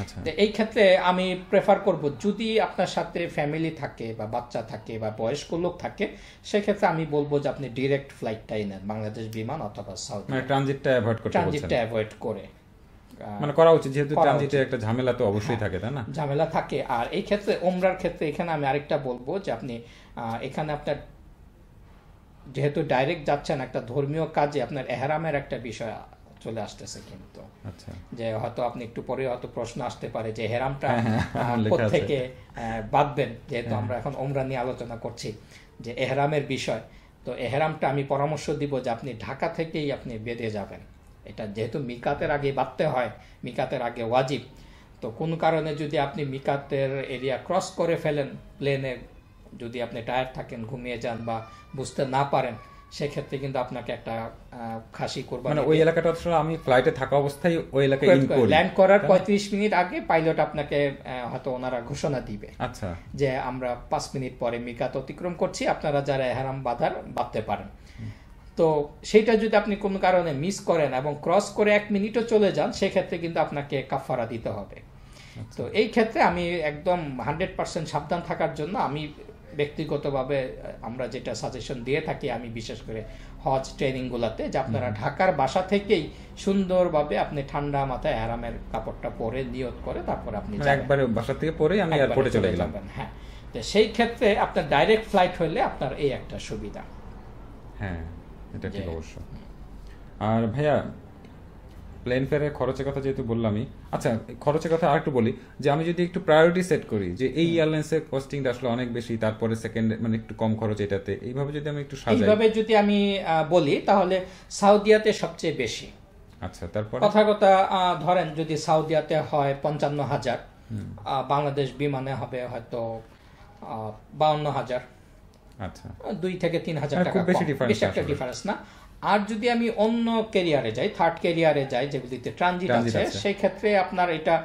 আচ্ছা। তো এই ক্ষেত্রে আমি প্রেফার করব, যদি আপনার সাথে ফ্যামিলি থাকে বা বাচ্চা থাকে বা বয়স্ক লোক থাকে, সেক্ষেত্রে আমি বলবো যে আপনি ডিরেক্ট ফ্লাইটটাই নেন, বাংলাদেশ বিমান অথবা সাউথ, মানে ট্রানজিটটা অ্যাভয়েড করতে বলছেন? ট্রানজিটটা অ্যাভয়েড করে, মানে করা উচিত, যেহেতু করা ট্রানজিটে উচিত। একটা ঝামেলা তো অবশ্যই থাকে, তাই না? ঝামেলা থাকে। আর এই ক্ষেত্রে ওমরার ক্ষেত্রে এখানে আমি আরেকটা বলবো, যে আপনি এখানে আপনার যেহেতু ডাইরেক্ট যাচ্ছেন একটা ধর্মীয় কাজে, আপনার এহরামের একটা বিষয় চলে আসতেছে কিন্তু, আচ্ছা। যে হয়তো আপনি একটু পরে হয়তো প্রশ্ন আসতে পারে যে এহরামটা লেখা আছে। থেকে বাঁধবেন, যেহেতু আমরা এখন ওমরা নিয়ে আলোচনা করছি, যে এহরামের বিষয়। তো এহরামটা আমি পরামর্শ দিব যে আপনি ঢাকা থেকেই আপনি বেঁধে যাবেন। এটা যেহেতু মিকাতের আগে বাঁধতে হয়, মিকাতের আগে ওয়াজিব, তো কোন কারণে যদি আপনি মিকাতের এরিয়া ক্রস করে ফেলেন প্লেনে, যদি আপনি টায়ার থাকেন, ঘুমিয়ে যান বা বুঝতে না পারেন, সেক্ষেত্রে কিন্তু আপনাকে একটা খাসি কোরবানি, মানে ওই এলাকাটা আসলে আমি ফ্লাইটে থাকা অবস্থায় ওই এলাকায় ইন করি, ল্যান্ড করার 35 মিনিট আগে পাইলট আপনাকে হয়তো ওনারা ঘোষণা দিবে, আচ্ছা, যে আমরা 5 মিনিট পরে মিকাত অতিক্রম করছি, আপনারা যারা এহরাম বাঁধতে পারেন। তো সেইটা যদি আপনি কোনো কারণে মিস করেন এবং ক্রস করে 1 মিনিটও চলে যান, সেক্ষেত্রে কিন্তু আপনাকে কাফারা দিতে হবে। তো এই ক্ষেত্রে আমি একদম 100% সাবধান থাকার জন্য আমি ব্যক্তিগতভাবে আমরা যেটা সাজেশন দিয়ে থাকি, আমি বিশেষ করে হজ ট্রেনিংগুলোতে, যে আপনারা ঢাকার বাসা থেকেই সুন্দরভাবে আপনি ঠান্ডা মাথায় এহরামের কাপড়টা পরে নিয়ত করে তারপর আপনি একবারে বাসা থেকে পরে আমি এয়ারপোর্টে চলে গেলাম। হ্যাঁ, তো সেই ক্ষেত্রে আপনার ডাইরেক্ট ফ্লাইট হলে আপনার এই একটা সুবিধা। হ্যাঁ, এটা ঠিক অবশ্য। আর ভাইয়া, প্লেন ফেয়ারের খরচের কথা যেহেতু বললামই, আচ্ছা খরচের কথা আরেকটু বলি, যে আমি যদি একটু প্রায়োরিটি সেট করি যে এই এয়ারলাইন্সের কস্টিংটা আসলে অনেক বেশি, তারপরে সেকেন্ড মানে একটু কম খরচ এটাতে, এইভাবে যদি আমি একটু সাজাই। এইভাবে যদি আমি বলি তাহলে সাউদিয়াতে সবচেয়ে বেশি। আচ্ছা, তারপরে কথা ধরেন যদি সাউদিয়াতে হয় 55,000, বাংলাদেশ বিমানে হবে হয়তো 52,000, আচ্ছা 2 থেকে 3,000 টাকা খুব বেশি কম, difference বেশি একটা আসলে। ডিফারেন্স না। আর যদি আমি অন্য ক্যারিয়ারে যাই, থার্ড ক্যারিয়ারে যাই যেগুলিতে ট্রানজিট Transit আছে, আছে। সেই ক্ষেত্রে আপনার এটা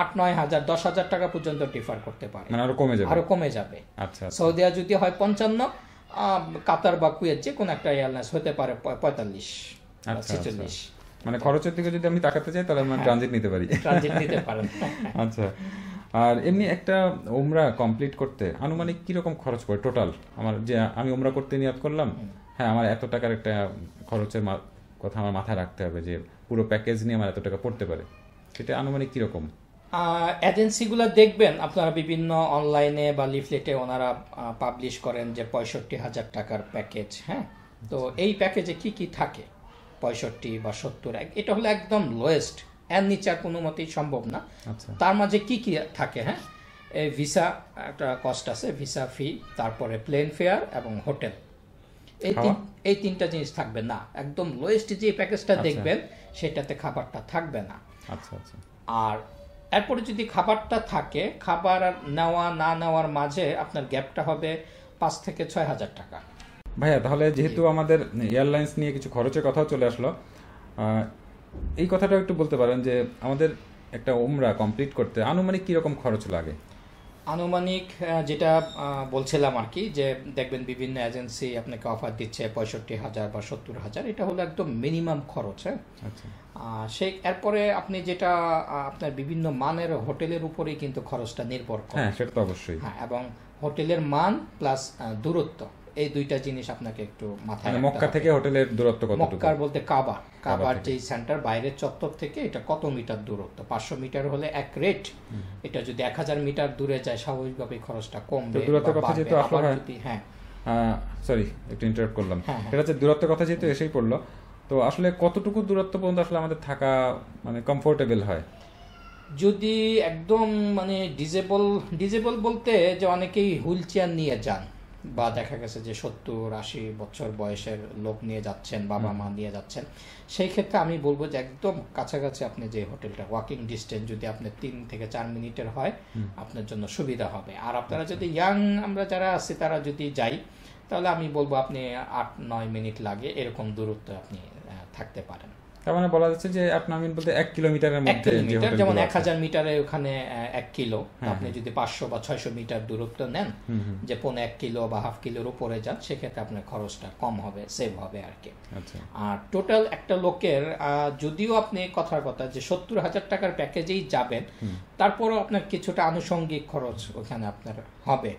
8-9,000, 10,000 টাকা পর্যন্ত ডিফার করতে পারে, মানে আরো কমে যাবে। আরো কমে যাবে। আচ্ছা আচ্ছা। সৌদিয়া যদি হয় 55, কাতার বা কুয়েত যে কোনো একটা এয়ারলাইন্স হতে পারে 45, আচ্ছা, 46। মানে খরচের দিকে যদি আমি তাকাতে চাই তাহলে আমি ট্রানজিট নিতে পারি। ট্রানজিট নিতে পারেন। আচ্ছা, আর এমনি একটা উমরা কমপ্লিট করতে আনুমানিক কিরকম খরচ পড়ে টোটাল? আমার যে আমি উমরা করতে নিয়ত করলাম, হ্যাঁ আমার এত টাকার একটা খরচের কথা আমার মাথায় রাখতে হবে, যে পুরো প্যাকেজ নিয়ে আমার এত টাকা পড়তে পারে, সেটা আনুমানিক কিরকম? এজেন্সিগুলো দেখবেন আপনারা বিভিন্ন অনলাইনে বা লিফলেটে ওনারা পাবলিশ করেন যে 65,000 টাকার প্যাকেজ। হ্যাঁ, তো এই প্যাকেজে কি কি থাকে, 65 বা 70, এটা হলো একদম লোয়েস্ট, এর নিচে আর কোনো মতেই সম্ভব না। আচ্ছা তার মাঝে কি কি থাকে? হ্যাঁ, এই ভিসা একটা কস্ট আছে, ভিসা ফি, তারপরে প্লেন ফেয়ার এবং হোটেল, এই তিনটা জিনিস থাকবে না। একদম লোয়েস্ট যে প্যাকেজটা দেখবেন সেটাতে খাবারটা থাকবে না। আচ্ছা আচ্ছা। আর এরপরে যদি খাবারটা থাকে, খাবার নেওয়া না নেওয়ার মাঝে আপনার গ্যাপটা হবে 5 থেকে 6,000 টাকা। ভাইয়া তাহলে যেহেতু আমাদের এয়ারলাইন্স নিয়ে কিছু খরচের কথাও চলে আসলো, এই কথাটাও একটু বলতে পারেন যে আমাদের একটা উমরা কমপ্লিট করতে আনুমানিক কিরকম খরচ লাগে? আনুমানিক যেটা বলছিলাম আর কি, যে দেখবেন বিভিন্ন এজেন্সি আপনাকে অফার দিচ্ছে 65,000 বা 70,000, এটা হলো একদম মিনিমাম খরচ। হ্যাঁ, আচ্ছা সেই এরপরে আপনি যেটা আপনার বিভিন্ন মানের হোটেলের উপরেই কিন্তু খরচটা নির্ভর করে। হ্যাঁ সেটা তো অবশ্যই। হ্যাঁ, এবং হোটেলের মান প্লাস দূরত্ব, এই দুইটা জিনিস আপনাকে একটু মাথায় মানে রাখতে মক্কা হবে। থেকে হোটেলের দূরত্ব কতটুকু? মক্কার বলতে কাবার থেকে। যে সেন্টার বাইরের চত্বর থেকে এটা কত মিটার দূরত্ব? 500 মিটার হলে এক রেট, এটা যদি 1,000 মিটার দূরে যায় স্বাভাবিকভাবে খরচটা কমবে। তো দূরত্বের বা কথা যেহেতু বাড়বে। আসলো, আবার হ্যাঁ যদি হ্যাঁ সরি একটু ইন্টারাপ্ট করলাম, হ্যাঁ, হ্যাঁ। এটা হচ্ছে দূরত্বের কথা যেহেতু এসেই পড়লো, তো আসলে কতটুকু দূরত্ব পর্যন্ত আসলে আমাদের থাকা মানে কমফোর্টেবল হয়? যদি একদম মানে ডিজেবল বলতে যে অনেকেই হুইল চেয়ার নিয়ে যান, বা দেখা গেছে যে 70-80 বছর বয়সের লোক নিয়ে যাচ্ছেন, বাবা মা নিয়ে যাচ্ছেন, সেই ক্ষেত্রে আমি বলবো যে একদম কাছাকাছি আপনি যে হোটেলটা ওয়াকিং ডিস্টেন্স যদি আপনার 3 থেকে 4 মিনিটের হয় আপনার জন্য সুবিধা হবে। আর আপনারা যদি ইয়াং আমরা যারা আছি তারা যদি যাই, তাহলে আমি বলবো আপনি 8-9 মিনিট লাগে এরকম দূরত্ব আপনি থাকতে পারেন। তার মানে বলা যাচ্ছে যে 8-9 মিনিট বলতে 1 কিলোমিটারের 1 মধ্যে যে কিলোমিটার, হোটেলগুলো যেমন আছে। 1,000 মিটারে ওখানে 1 কিলো, আপনি যদি 500 বা 600 মিটার দূরত্ব নেন, যে 1 কিলো বা হাফ কিলোর উপরে যান, সেক্ষেত্রে আপনার খরচটা কম হবে, সেভ হবে আর কি। আচ্ছা আর টোটাল একটা লোকের যদিও আপনি কথার কথা যে 70,000 টাকার প্যাকেজেই যাবেন, তারপরও আপনার কিছুটা আনুষঙ্গিক খরচ ওখানে আপনার হবে,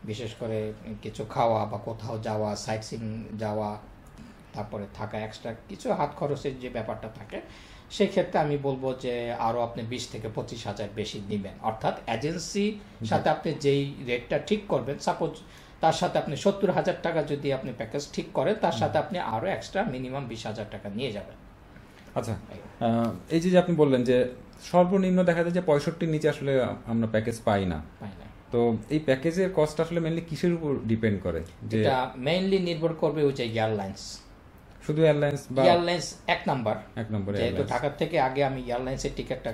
বিশেষ করে কিছু খাওয়া বা কোথাও যাওয়া, সাইট সিইং যাওয়া, তারপরে থাকা, এক্সট্রা কিছু হাত খরচের যে ব্যাপারটা থাকে, সেক্ষেত্রে আমি বলবো যে আরও আপনি 20 থেকে 25,000 বেশি দিবেন। অর্থাৎ এজেন্সি সাথে আপনি যেই রেটটা ঠিক করবেন, সাপোজ তার সাথে আপনি 70,000 টাকা যদি আপনি প্যাকেজ ঠিক করেন, তার সাথে আপনি আরও এক্সট্রা মিনিমাম 20,000 টাকা নিয়ে যাবেন। আচ্ছা, এই যে আপনি বললেন যে সর্বনিম্ন দেখা যায় যে 65 নিচে আসলে আমরা প্যাকেজ পাই না, তো এই প্যাকেজের কস্ট আসলে মেইনলি কিসের উপর ডিপেন্ড করে? যে এটা মেইনলি নির্ভর করবে ওই যে এয়ারলাইন্স, শুধু এয়ারলাইন্স বা এয়ারলাইন্স এক নাম্বার, যেহেতু এয়ারলাইন্স। ঢাকা থেকে আগে আমি এয়ারলাইন্সের টিকিটটা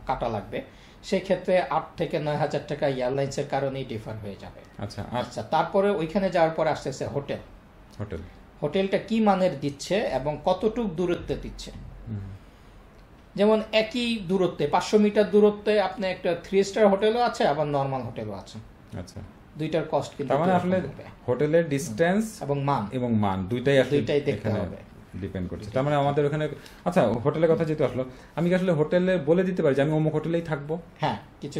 কাটা লাগবে, সেই ক্ষেত্রে 8 থেকে 9,000 টাকা এয়ারলাইন্সের কারণেই ডিফার হয়ে যাবে। আচ্ছা আচ্ছা, তারপরে ওইখানে যাওয়ার পর আসতেছে হোটেল। হোটেলটা কি মানের দিচ্ছে এবং কতটুক দূরত্বে দিচ্ছে। যেমন একই দূরত্বে 500 মিটার দূরত্বে আপনি একটা 3 স্টার হোটেলও আছে, আবার নর্মাল হোটেলও আছে। আচ্ছা, দুইটার কস্ট কিন্তু তার মানে আসলে হোটেলের ডিসটেন্স এবং মান দুইটাই দেখতে হবে, ডিপেন্ড করছে। তার মানে আমাদের ওখানে আচ্ছা হোটেলের কথা যেহেতু আসলো, আমি কি আসলে হোটেলে বলে দিতে পারি যে আমি অমুক হোটেলেই থাকবো? হ্যাঁ, কিছু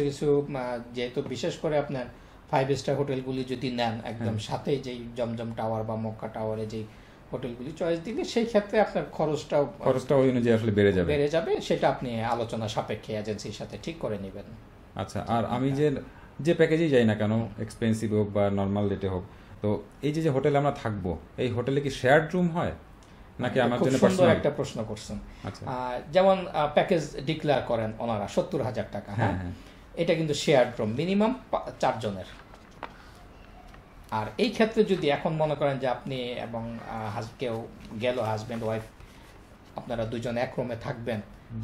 যেহেতু বিশেষ করে আপনার 5 স্টার হোটেলগুলি যদি নেন, একদম সাথে যেই জমজম টাওয়ার বা মক্কা টাওয়ারে যেই হোটেলগুলি চয়েস দিলে, সেই ক্ষেত্রে আপনার খরচটা ওই অনুযায়ী আসলে বেড়ে যাবে, সেটা আপনি আলোচনা সাপেক্ষে এজেন্সির সাথে ঠিক করে নেবেন। আচ্ছা, আর আমি যে প্যাকেজেই যাই না কেন, এক্সপেন্সিভ হোক বা নর্মাল রেটে হোক, তো এই যে হোটেলে আমরা থাকবো, এই হোটেলে কি শেয়ার্ড রুম হয়? নাকি আমার খুব জন্য সুন্দর পার্সোনাল? একটা প্রশ্ন করছেন। আচ্ছা। যেমন প্যাকেজ ডিক্লেয়ার করেন ওনারা 70,000 টাকা, হ্যাঁ, হ্যাঁ, এটা কিন্তু শেয়ার ড্রম মিনিমাম 4 জনের। আর এই ক্ষেত্রে যদি এখন মনে করেন যে আপনি এবং কেউ গেল, হাজব্যান্ড ওয়াইফ, আপনারা দুজন এক রুমে থাকবেন,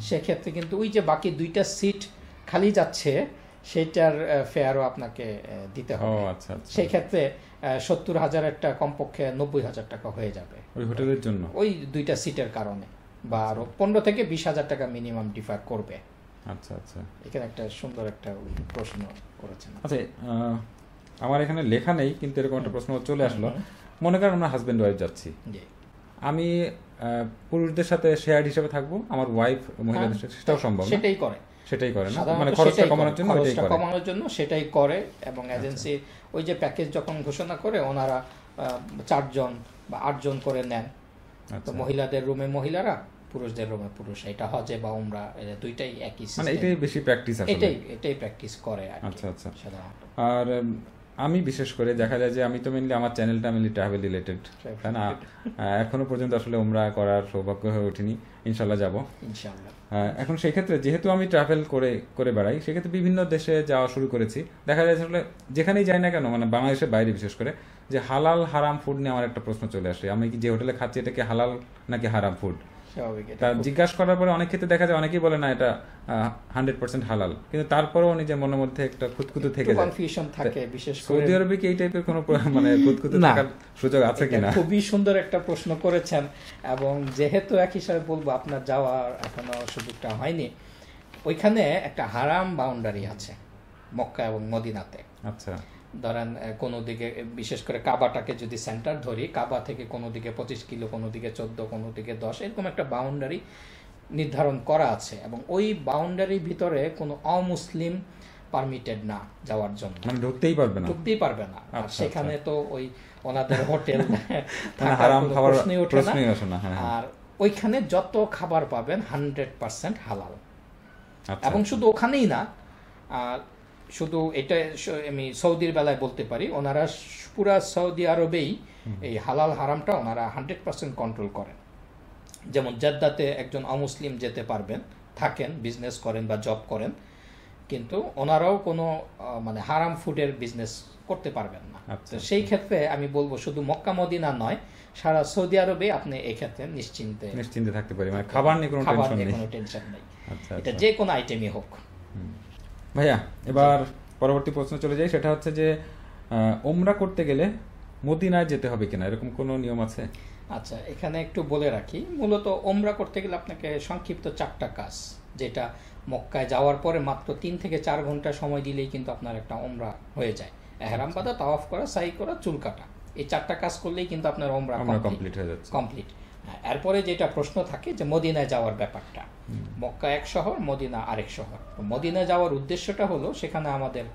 সেক্ষেত্রে কিন্তু ওই যে বাকি 2টা সিট খালি যাচ্ছে সেটার ফেয়ারও আপনাকে দিতে ও হবে। আচ্ছা আচ্ছা। সেই ক্ষেত্রে 70,000-এরটা কমপক্ষে 90,000 টাকা হয়ে যাবে ওই হোটেলের জন্য? ওই 2টা সিটের কারণে, বা আরো 15 থেকে 20,000 টাকা মিনিমাম ডিফার করবে। আচ্ছা আচ্ছা। এখানে একটা সুন্দর একটা প্রশ্ন করেছেন। আচ্ছা, আমার এখানে লেখা নেই কিন্তু এরকম একটা প্রশ্ন চলে আসলো। মনে করেন আমরা হাজবেন্ড ওয়াইফ যাচ্ছি, জি, আমি পুরুষদের সাথে শেয়ার হিসেবে থাকবো, আমার ওয়াইফ মহিলাদের সাথে, সেটাও সম্ভব না? সেটাই করে, সেটাই করে না, সাধারণত মানে খরচটা সেটাই কমানোর করে, জন্য ওইটাই খরচটা করে। কমানোর জন্য সেটাই করে। এবং এজেন্সি ওই যে প্যাকেজ যখন ঘোষণা করে ওনারা 4 জন বা 8 জন করে নেন। তো আচ্ছা, মহিলাদের রুমে মহিলারা, পুরুষদের রুমে পুরুষ, এটা হজে বা উমরা দুইটাই একই মানে সিস্টেম। এটাই বেশি প্র্যাকটিস আসলে। এটাই প্র্যাকটিস করে আর কি, আচ্ছা আচ্ছা। সাধারণত। আর আমি বিশেষ করে দেখা যায় যে আমি তো মেনলি আমার চ্যানেলটা মেনলি ট্রাভেল রিলেটেড, তাই না? এখনো পর্যন্ত আসলে উমরা করার সৌভাগ্য হয়ে ওঠেনি, ইনশাল্লাহ যাব ইনশাআল্লাহ। এখন সেই ক্ষেত্রে যেহেতু আমি ট্রাভেল করে করে বেড়াই, সেক্ষেত্রে বিভিন্ন দেশে যাওয়া শুরু করেছি। দেখা যায় আসলে যেখানেই যাই না কেন, মানে বাংলাদেশের বাইরে বিশেষ করে, যে হালাল হারাম ফুড নিয়ে আমার একটা প্রশ্ন চলে আসে। আমি কি যে হোটেলে খাচ্ছি এটা কি হালাল নাকি হারাম ফুড? স্বাভাবিক, তা জিজ্ঞাসা করার পরে অনেক ক্ষেত্রে দেখা যায় অনেকেই বলে না এটা 100% হালাল, কিন্তু তারপরেও নিজের মনের মধ্যে একটা খুঁতখুঁতো থেকে যায়। কনফিউশন থাকে, বিশেষ করে সৌদি আরবে কি এই টাইপের কোনো মানে খুঁতখুঁতো না। থাকার সুযোগ আছে কিনা? খুবই সুন্দর একটা প্রশ্ন করেছেন। এবং যেহেতু এক হিসাবে বলবো আপনার যাওয়ার এখনো সুযোগটা হয়নি, ওইখানে একটা হারাম বাউন্ডারি আছে মক্কা এবং মদিনাতে। আচ্ছা, ধরেন কোনো দিকে, বিশেষ করে কাবাটাকে যদি সেন্টার ধরি, কাবা থেকে কোনো দিকে 25 কিলো, কোনো দিকে 14, কোনো দিকে 10, এরকম একটা বাউন্ডারি নির্ধারণ করা আছে। এবং ওই বাউন্ডারির ভিতরে কোনো অমুসলিম পারমিটেড না যাওয়ার জন্য, মানে ঢুকতেই পারবে না? ঢুকতেই পারবে না। আর আচ্ছা, সেখানে তো ওই ওনাদের হোটেল হারাম খাবার প্রশ্নই ওঠে প্রশ্নই আসে না। হ্যাঁ, আর ওইখানে যত খাবার পাবেন 100% হালাল। আচ্ছা, এবং শুধু ওখানেই না, শুধু এটা আমি সৌদির বেলায় বলতে পারি, ওনারা পুরা সৌদি আরবেই এই হালাল হারামটা ওনারা 100% কন্ট্রোল করেন। যেমন জেদ্দাতে একজন অমুসলিম যেতে পারবেন, থাকেন, বিজনেস করেন বা জব করেন, কিন্তু ওনারাও কোনো মানে হারাম ফুডের বিজনেস করতে পারবেন না। আচ্ছা, তো সেই ক্ষেত্রে আমি বলবো শুধু মক্কা মদিনা নয়, সারা সৌদি আরবে আপনি এই ক্ষেত্রে নিশ্চিন্তে থাকতে পারি, মানে খাবার নিয়ে কোনো টেনশন নেই। আচ্ছা, এটা যে কোনো আইটেমই হোক। ভাইয়া, এবার পরবর্তী প্রশ্ন চলে যাই। সেটা হচ্ছে যে ওমরা করতে গেলে মদিনায় যেতে হবে কিনা, এরকম কোনো নিয়ম আছে? আচ্ছা, এখানে একটু বলে রাখি, মূলত ওমরা করতে গেলে আপনাকে সংক্ষিপ্ত 4টা কাজ, যেটা মক্কায় যাওয়ার পরে মাত্র 3 থেকে 4 ঘন্টা সময় দিলেই কিন্তু আপনার একটা ওমরা হয়ে যায়। এহরাম বাঁধা, তাওয়াফ করা, সাই করা, চুল কাটা, এই 4টা কাজ করলেই কিন্তু আপনার ওমরা কমপ্লিট হয়ে যাচ্ছে। কমপ্লিট। এরপরে যেটা প্রশ্ন থাকে যে মদিনায় যাওয়ার ব্যাপারটা, মক্কা এক শহর, মদিনা আরেক শহর। মদিনায় যাওয়ার উদ্দেশ্যটা হলো সেখানে আমাদের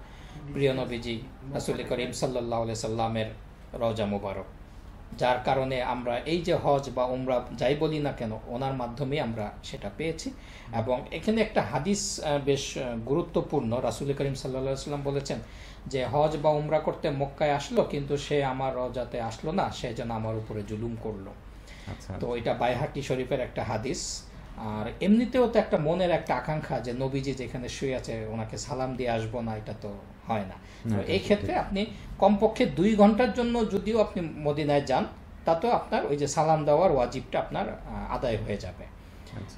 প্রিয় নবীজি রাসূল করিম সাল্লাল্লাহু আলাইহি সাল্লামের রওজা মুবারক, যার কারণে আমরা এই যে হজ বা উমরা যাই বলি না কেন, ওনার মাধ্যমে আমরা সেটা পেয়েছি। এবং এখানে একটা হাদিস বেশ গুরুত্বপূর্ণ। রাসূল করিম সাল্লাল্লাহু আলাইহি সাল্লাম বলেছেন যে হজ বা উমরা করতে মক্কায় আসলো, কিন্তু সে আমার রওজাতে আসলো না, সে যেন আমার উপরে জুলুম করলো। তো এটা বাইহাকি শরীফের একটা হাদিস। আর এমনিতেও তো একটা মনের একটা আকাঙ্ক্ষা যে নবীজি যেখানে শুয়ে আছে ওনাকে সালাম দিয়ে আসবো না, এটা তো হয় না। তো এই ক্ষেত্রে আপনি কমপক্ষে 2 ঘন্টার জন্য যদিও আপনি মদিনায় যান, তাতেও আপনার ওই যে সালাম দেওয়ার ওয়াজিবটা আপনার আদায় হয়ে যাবে।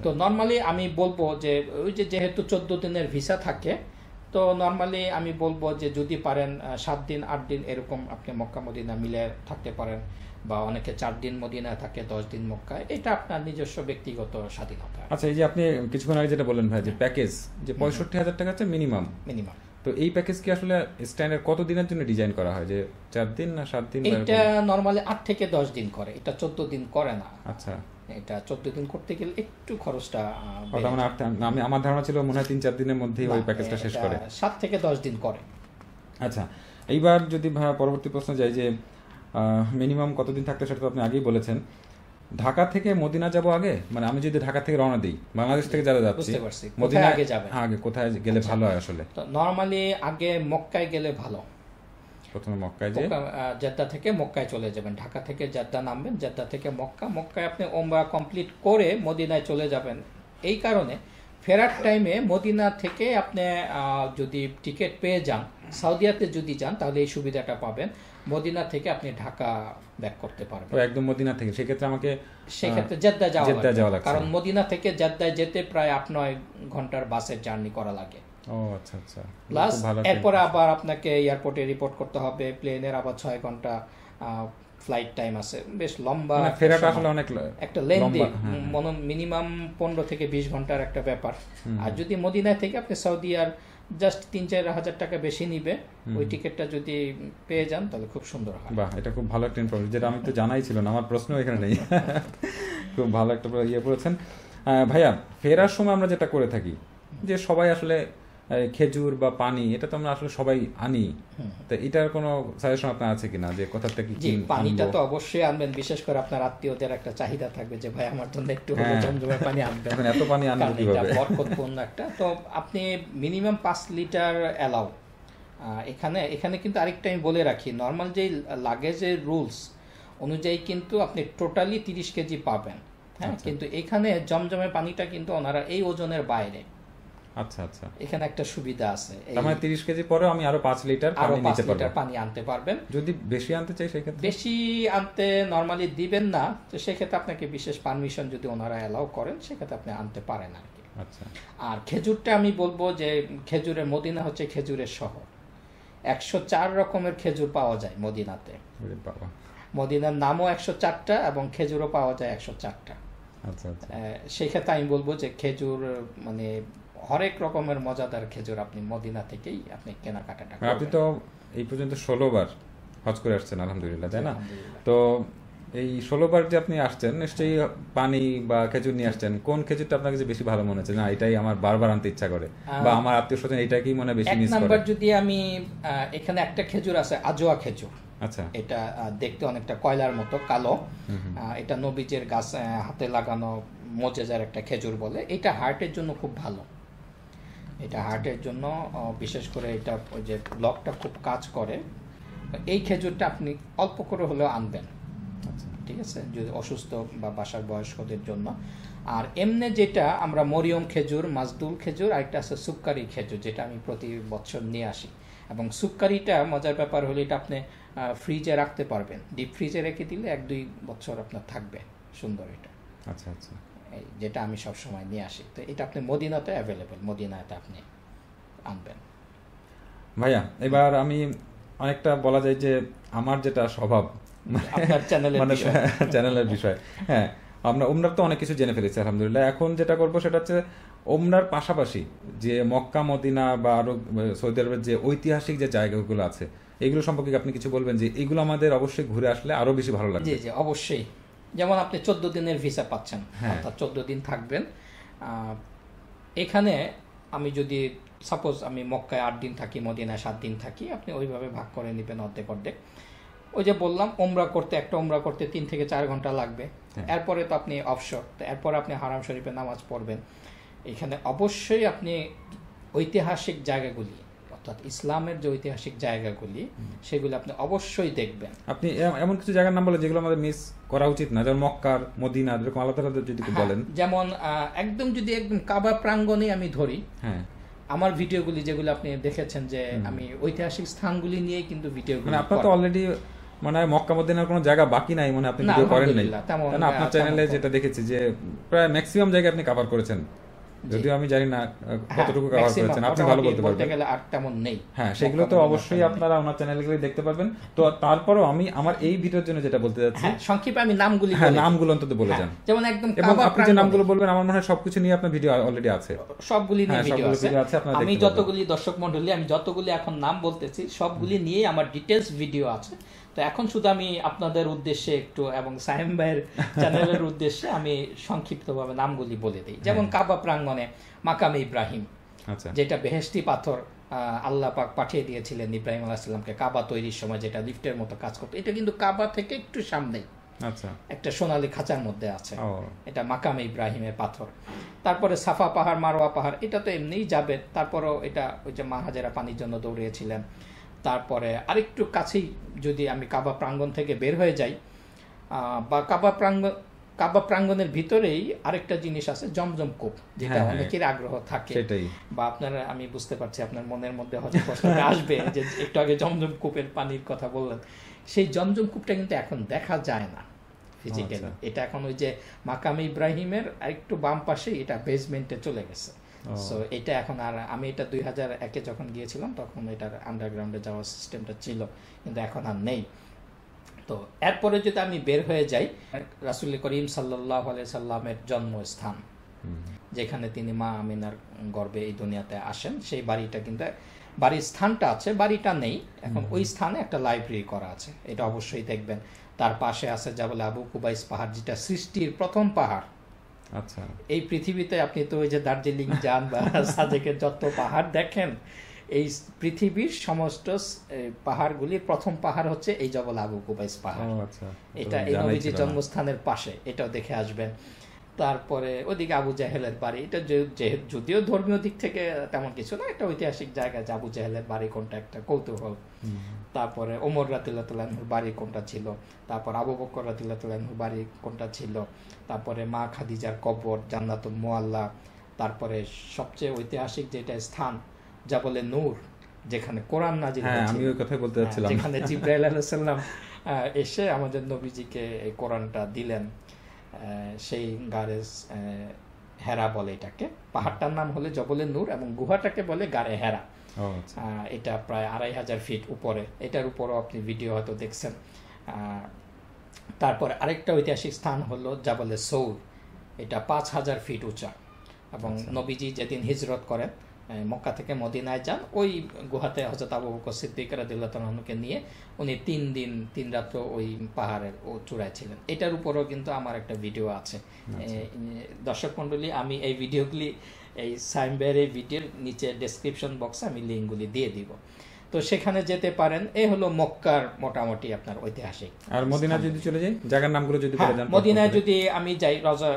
তো নর্মালি আমি বলবো যে ওই যে যেহেতু 14 দিনের ভিসা থাকে, তো নর্মালি আমি বলবো যে যদি পারেন 7 দিন 8 দিন এরকম আপনি মক্কা মদিনা মিলে থাকতে পারেন, বা অনেকে 4 দিন মদিনায় থাকে, 10 দিন মক্কায়, এটা আপনার নিজস্ব ব্যক্তিগত স্বাধীনতা। আচ্ছা, এই যে আপনি কিছুক্ষণ আগে যেটা বললেন ভাই, যে প্যাকেজ যে 65,000 টাকা হচ্ছে মিনিমাম, তো এই প্যাকেজ কি আসলে স্ট্যান্ডার্ড কত দিনের জন্য ডিজাইন করা হয়, যে 4 দিন না 7 দিন? এটা নরমালি 8 থেকে 10 দিন করে, এটা 14 দিন করে না। আচ্ছা, এটা 14 দিন করতে গেলে একটু খরচটা আমি আমার ধারণা ছিল মনে হয় 3-4 দিনের মধ্যেই ওই প্যাকেজটা শেষ করে। 7 থেকে 10 দিন করে। আচ্ছা, এইবার যদি পরবর্তী প্রশ্ন যাই যে মিনিমাম কতদিন থাকতে, সেটা তো আপনি আগেই বলেছেন। ঢাকা থেকে মদিনা যাব আগে, মানে আমি যদি ঢাকা থেকে রওনা দিই, বাংলাদেশ থেকে যারা যাচ্ছি, মদিনা আগে যাবে, আগে কোথায় গেলে ভালো হয় আসলে? তো নরমালি আগে মক্কায় গেলে ভালো। প্রথমে মক্কায় যে জেদ্দা থেকে মক্কায় চলে যাবেন, ঢাকা থেকে জেদ্দা নামবেন, জেদ্দা থেকে মক্কায় আপনি ওমরা কমপ্লিট করে মদিনায় চলে যাবেন। এই কারণে ফেরার টাইমে মদিনা থেকে আপনি যদি টিকিট পেয়ে যান, সৌদিয়াতে যদি যান, তাহলে এই সুবিধাটা পাবেন, মদিনা থেকে আপনি ঢাকা ব্যাক করতে পারবেন। একদম মদিনা থেকে, সেক্ষেত্রে আমাকে সেক্ষেত্রে জেদ্দা যাওয়া লাগবে, কারণ মদিনা থেকে জেদ্দায় যেতে প্রায় 8-9 ঘন্টার বাসের জার্নি করা লাগে। ও আচ্ছা আচ্ছা। প্লাস এরপরে আবার আপনাকে এয়ারপোর্টে রিপোর্ট করতে হবে, প্লেনের আবার 6 ঘন্টা ফ্লাইট টাইম আছে, বেশ লম্বা, ফেরাটা আসলে অনেক একটা লেন্দি, মিনিমাম 15 থেকে 20 ঘন্টার একটা ব্যাপার। আর যদি মদিনা থেকে আপনি সৌদি আর জাস্ট 3-4 হাজার টাকা বেশি নিবে, ওই টিকিটটা যদি পেয়ে যান তাহলে খুব সুন্দর হয়। বাহ, এটা খুব ভালো একটা ইনফরমেশন, যেটা আমি তো জানাই ছিল না, আমার প্রশ্ন এখানে নেই। খুব ভালো একটা বলেছেন ভাইয়া। ফেরার সময় আমরা যেটা করে থাকি যে সবাই আসলে খেজুর বা পানি, এটা তো আমরা আসলে সবাই আনি, তো এটার কোনো সাজেশন আপনার আছে কিনা যে কোথাটা কি? পানিটা তো অবশ্যই আনবেন, বিশেষ করে আপনার আত্মীয়দের একটা চাহিদা থাকবে যে ভাই আমার জন্য একটু জমজমের পানি আনবেন, এত পানি আনবেন কিভাবে? বরকতপূর্ণ একটা, তো আপনি মিনিমাম 5 লিটার অ্যালাউ। এখানে কিন্তু আরেকটা আমি বলে রাখি, নর্মাল যে লাগেজের রুলস অনুযায়ী কিন্তু আপনি টোটালি 30 কেজি পাবেন, হ্যাঁ, কিন্তু এখানে জমজমের পানিটা কিন্তু ওনারা এই ওজনের বাইরে। আচ্ছা আচ্ছা, এখানে একটা সুবিধা আছে, তার মানে 30 কেজি পরেও আমি আরো 5 লিটার পানি আনতে পারবেন। যদি বেশি আনতে চাই সেক্ষেত্রে? বেশি আনতে নরমালি দিবেন না, তো সেক্ষেত্রে আপনাকে বিশেষ পারমিশন যদি ওনারা অ্যালাউ করেন, সেক্ষেত্রে আপনি আনতে পারেন আর কি। আচ্ছা। আর খেজুরটা আমি বলবো যে খেজুরের, মদিনা হচ্ছে খেজুরের শহর, 104 রকমের খেজুর পাওয়া যায় মদিনাতে। মদিনার নামও 104টা এবং খেজুরও পাওয়া যায় 104টা। আচ্ছা আচ্ছা। সেই ক্ষেত্রে আমি বলবো যে খেজুর মানে হরেক রকমের মজাদার খেজুর আপনি মদিনা থেকেই আপনি কেনাকাটাটা করবেন। আপনি তো এই পর্যন্ত 16 বার হজ করে আসছেন আলহামদুলিল্লাহ, তাই না? তো এই 16 বার যে আপনি আসছেন, নিশ্চয়ই পানি বা খেজুর নিয়ে আসছেন, কোন খেজুরটা আপনার কাছে বেশি ভালো মনে হচ্ছে, না এটাই আমার বারবার আনতে ইচ্ছা করে, বা আমার আত্মীয় স্বজন এটাকেই মনে বেশি মিস করে? এক নাম্বার যদি আমি এখানে একটা খেজুর আছে, আজোয়া খেজুর। আচ্ছা। এটা দেখতে অনেকটা কয়লার মতো কালো, এটা নবীজের গাছ হাতে লাগানো মোজেজার একটা খেজুর বলে। এটা হার্টের জন্য খুব ভালো, এটা হার্টের জন্য বিশেষ করে এটা ওই যে ব্লকটা খুব কাজ করে। এই খেজুরটা আপনি অল্প করে হলেও আনবেন, ঠিক আছে, যদি অসুস্থ বা বাসার বয়স্কদের জন্য। আর এমনি যেটা আমরা মরিয়ম খেজুর, মাজদুল খেজুর, আর একটা আছে সুক্কারি খেজুর, যেটা আমি প্রতি বছর নিয়ে আসি। এবং সুক্কারিটা মজার ব্যাপার হলে এটা আপনি ফ্রিজে রাখতে পারবেন, ডিপ ফ্রিজে রেখে দিলে 1-2 বছর আপনার থাকবে সুন্দর এটা। আচ্ছা আচ্ছা, যেটা আমি সব সময় নিয়ে আসি, তো এটা আপনি মদিনাতে অ্যাভেলেবল, মদিনাতে আপনি আনবেন। ভাইয়া এবার আমি অনেকটা বলা যায় যে আমার যেটা স্বভাব, আপনার চ্যানেলের বিষয়, হ্যাঁ, আমরা উমরার তো অনেক কিছু জেনে ফেলেছি আলহামদুলিল্লাহ। এখন যেটা করবো সেটা হচ্ছে উমরার পাশাপাশি যে মক্কা মদিনা বা আরো সৌদি আরবের যে ঐতিহাসিক যে জায়গাগুলো আছে, এগুলো সম্পর্কে আপনি কিছু বলবেন যে এগুলো আমাদের অবশ্যই ঘুরে আসলে আরো বেশি ভালো লাগবে? জি জি, অবশ্যই। যেমন আপনি 14 দিনের ভিসা পাচ্ছেন, অর্থাৎ 14 দিন থাকবেন এখানে। আমি যদি সাপোজ আমি মক্কায় 8 দিন থাকি, মদিনায় 7 দিন থাকি, আপনি ওইভাবে ভাগ করে নেবেন অর্ধেক অর্ধেক। ওই যে বললাম ওমরা করতে 3 থেকে 4 ঘন্টা লাগবে। এরপরে তো আপনি অফশোর, তো এরপরে আপনি হারাম শরীফে নামাজ পড়বেন। এখানে অবশ্যই আপনি ঐতিহাসিক জায়গাগুলি, অর্থাৎ ইসলামের যে ঐতিহাসিক জায়গাগুলি, সেগুলো আপনি অবশ্যই দেখবেন। আপনি এমন কিছু জায়গার নাম বলেন যেগুলো আমাদের মিস করা উচিত না, যেমন মক্কার, মদিনা, এরকম আলাদা আলাদা যদি বলেন। যেমন একদম কাবা প্রাঙ্গণে আমি ধরি, হ্যাঁ, আমার ভিডিওগুলি যেগুলো আপনি দেখেছেন যে আমি ঐতিহাসিক স্থানগুলি নিয়ে কিন্তু ভিডিওগুলি, আপনার তো অলরেডি মানে মক্কা মদিনার কোনো জায়গা বাকি নাই, মানে আপনি ভিডিও করেন নাই, কারণ আপনার চ্যানেলে যেটা দেখেছি যে প্রায় ম্যাক্সিমাম জায়গা আপনি কভার করেছেন, যদিও আমি জানি না কতটুকু কভার করেছেন, আপনি ভালো বলতে পারবেন। আর তেমন নেই, হ্যাঁ, সেগুলো তো অবশ্যই আপনারা ওনার চ্যানেলগুলো দেখতে পারবেন। তো তারপরও আমি আমার এই ভিডিওর জন্য যেটা বলতে যাচ্ছি, সংক্ষেপে আমি নামগুলি, হ্যাঁ নামগুলো অন্তত বলে যান। যেমন একদম এবং আপনি যে নামগুলো বলবেন আমার মনে হয় সবকিছু নিয়ে আপনার ভিডিও অলরেডি আছে, সবগুলি নিয়ে ভিডিও আছে। আমি যতগুলি দর্শক মণ্ডলী, আমি যতগুলি এখন নাম বলতেছি সবগুলি নিয়ে আমার ডিটেইলস ভিডিও আছে। তো এখন শুধু আমি আপনাদের উদ্দেশ্যে একটু এবং সাইম ভাইয়ের চ্যানেলের উদ্দেশ্যে আমি সংক্ষিপ্তভাবে নামগুলি বলে দিই। যেমন কাবা প্রাঙ্গণে মাকামে ইব্রাহিম, যেটা বেহেশতি পাথর আল্লাহ পাক পাঠিয়ে দিয়েছিলেন ইব্রাহিম আলাইহিস সালামকে কাবা তৈরির সময়, যেটা লিফটের মতো কাজ করতো। এটা কিন্তু কাবা থেকে একটু সামনেই একটা সোনালী খাঁচার মধ্যে আছে, এটা মাকামে ইব্রাহিমের পাথর। তারপরে সাফা পাহাড়, মারওয়া পাহাড়, এটা তো এমনিই যাবে। তারপরেও এটা ওই যে মা হাজেরা পানির জন্য দৌড়িয়েছিলেন। তারপরে আরেকটু কাছেই যদি আমি কাবা প্রাঙ্গণ থেকে বের হয়ে যাই, বা কাবা প্রাঙ্গণের ভিতরেই আরেকটা জিনিস আছে, জমজম কূপ, যেটা অনেকের আগ্রহ থাকে, বা আপনারা, আমি বুঝতে পারছি আপনার মনের মধ্যে হয়তো প্রশ্নটা আসবে যে একটু আগে জমজম কূপের পানির কথা বললেন। সেই জমজম কূপটা কিন্তু এখন দেখা যায় না ফিজিক্যালি। এটা এখন ওই যে মাকাম ইব্রাহিমের একটু বাম পাশে, এটা বেসমেন্টে চলে গেছে। সো এটা এখন আর, আমি এটা 2001-এ যখন গিয়েছিলাম তখন এটার আন্ডারগ্রাউন্ডে যাওয়ার সিস্টেমটা ছিল, কিন্তু এখন আর নেই। তো এরপরে যদি আমি বের হয়ে যাই, রাসূল করিম সাল্লাল্লাহু আলাইহি সাল্লামের জন্মস্থান, যেখানে তিনি মা আমিনার গর্ভে এই দুনিয়াতে আসেন, সেই বাড়িটা কিন্তু, বাড়ির স্থানটা আছে, বাড়িটা নেই এখন। ওই স্থানে একটা লাইব্রেরি করা আছে, এটা অবশ্যই দেখবেন। তার পাশে আছে জাবল আবু কুবাইস পাহাড়, যেটা সৃষ্টির প্রথম পাহাড়। আচ্ছা, এই পৃথিবীতে আপনি তো ওই যে দার্জিলিং যান বা সাজেকের যত পাহাড় দেখেন, এই পৃথিবীর সমস্ত পাহাড়গুলির প্রথম পাহাড় হচ্ছে এই জবল আবু কুবাইস পাহাড়। এটা এই নবীজির জন্মস্থানের পাশে, এটাও দেখে আসবেন। তারপরে ওদিকে আবু জাহেলের বাড়ি, এটা যদিও ধর্মীয় দিক থেকে তেমন কিছু না, একটা ঐতিহাসিক জায়গা, যে আবু জাহেলের বাড়ি কোনটা একটা কৌতূহল। তারপরে ওমর রাদিয়াল্লাহু আনহুর বাড়ি কোনটা ছিল, তারপর আবু বকর রাদিয়াল্লাহু আনহুর বাড়ি কোনটা ছিল, তারপরে মা খাদিজার কবর জান্নাতুল মুআল্লা, তারপরে সবচেয়ে ঐতিহাসিক যেটা স্থান জাবলে নূর, যেখানে কোরআন নাজিল হয়েছিল। আমি ওই কথা বলতে যাচ্ছিলাম, যেখানে জিবরাইল আলাইহিস সালাম এসে আমাদের নবীজিকে এই কোরআনটা দিলেন। সেই গারে হেরা বলে এটাকে, পাহাড়টার নাম হলে জবলে নূর এবং গুহাটাকে বলে গারে হেরা। এটা প্রায় 2500 ফিট উপরে, এটার উপরও আপনি ভিডিও হয়তো দেখছেন। তারপরে আরেকটা ঐতিহাসিক স্থান হলো জাবলে সৌর, এটা 5000 ফিট উঁচা। এবং নবীজি যেদিন হিজরত করেন, মক্কা থেকে মদিনায় যান, ওই গুহাতে হযরত আবু বকর সিদ্দিক রাদিয়াল্লাহু আনহুকে নিয়ে উনি 3 দিন 3 রাত ওই পাহাড়ের চূড়ায় ছিলেন। এটার উপরও কিন্তু আমার একটা ভিডিও আছে। দর্শক মণ্ডলী, আমি এই ভিডিওগুলি, এই সাইম ভাইয়ের এই ভিডিওর নিচে ডেসক্রিপশন বক্সে আমি লিঙ্কগুলি দিয়ে দিব, তো সেখানে যেতে পারেন। এই হলো মক্কার মোটামুটি আপনার ঐতিহাসিক। আর মদিনা যদি চলে যাই, জায়গার নামগুলো যদি বলে দেন। মদিনায় যদি আমি যাই, রওজা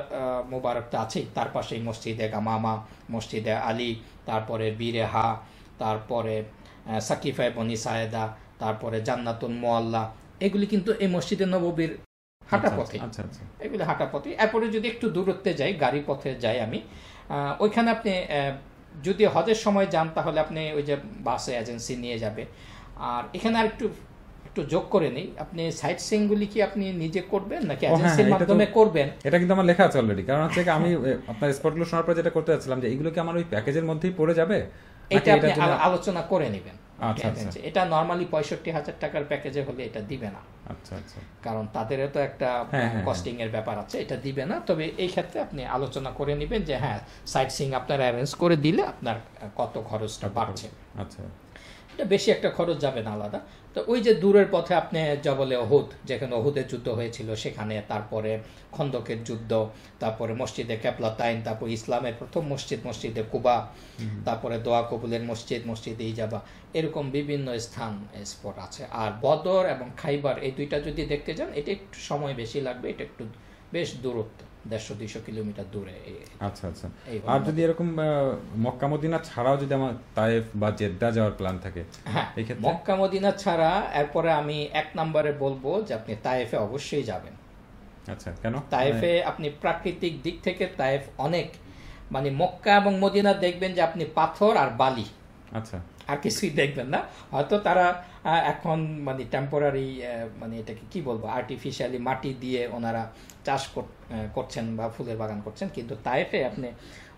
মুবারকটা আছেই, তার পাশেই মসজিদে গামামা, মসজিদে আলী, তারপরে বীরেহা, তারপরে সাকিফায়ে বনি সায়েদা, তারপরে জান্নাতুল মুআল্লা, এগুলি কিন্তু এই মসজিদে নববীর হাঁটা পথে। এগুলি হাঁটা পথে। এরপরে যদি একটু দূরত্বে যাই, গাড়ি পথে যাই আমি, ওইখানে আপনি যদি হজের সময় যান তাহলে আপনি ওই যে বাসে এজেন্সি নিয়ে যাবে। আর এখানে আর একটু যোগ করে নেই, আপনি সাইট সিইং গুলি কি আপনি নিজে করবেন নাকি এজেন্সির মাধ্যমে করবেন? এটা কিন্তু আমার লেখা আছে অলরেডি, কারণ হচ্ছে আমি আপনার স্পটগুলো শোনার পর যেটা করতে যাচ্ছিলাম, যে এগুলো কি আমার ওই প্যাকেজের মধ্যেই পড়ে যাবে, এটা আপনি আলোচনা করে নেবেন। এটা নরমালি 65,000 টাকার প্যাকেজে হলে এটা দিবে না। কারণ তাদেরও তো একটা কস্টিং এর ব্যাপার আছে, এটা দিবে না। তবে এই ক্ষেত্রে আপনি আলোচনা করে নেবেন যে হ্যাঁ, সাইট সিইং আপনার অ্যারেঞ্জ করে দিলে আপনার কত খরচটা বাড়ছে। এটা বেশি একটা খরচ যাবে না আলাদা। তো ওই যে দূরের পথে আপনি জবলে ওহুদ, যেখানে ওহুদের যুদ্ধ হয়েছিল সেখানে, তারপরে খন্দকের যুদ্ধ, তারপরে মসজিদে কেবলাতাইন, তারপর ইসলামের প্রথম মসজিদ মসজিদে কুবা, তারপরে দোয়া কবুলের মসজিদ মসজিদে ইজাবা, এরকম বিভিন্ন স্থান স্পট আছে। আর বদর এবং খাইবার, এই দুইটা যদি দেখতে যান, এটা একটু সময় বেশি লাগবে, এটা একটু বেশ দূরত্ব, 150-200 কিলোমিটার দূরে। আর যদি এরকম মক্কা মদিনা ছাড়াও যদি আমার তায়েফ বা জেদ্দা যাওয়ার প্ল্যান থাকে, হ্যাঁ, মক্কা মদিনা ছাড়া এরপরে আমি 1 নম্বরে বলবো যে আপনি তায়েফে অবশ্যই যাবেন। কেন? তায়েফে আপনি প্রাকৃতিক দিক থেকে তায়েফ অনেক, মানে মক্কা এবং মদিনা দেখবেন যে আপনি পাথর আর বালি, আর কিছুই দেখবেন না। হয়তো তারা এখন মানে টেম্পোরারি, মানে এটাকে কি বলবো, আর্টিফিশিয়ালি মাটি দিয়ে ওনারা চাষ করছেন বা ফুলের বাগান করছেন, কিন্তু তায়েফে আপনি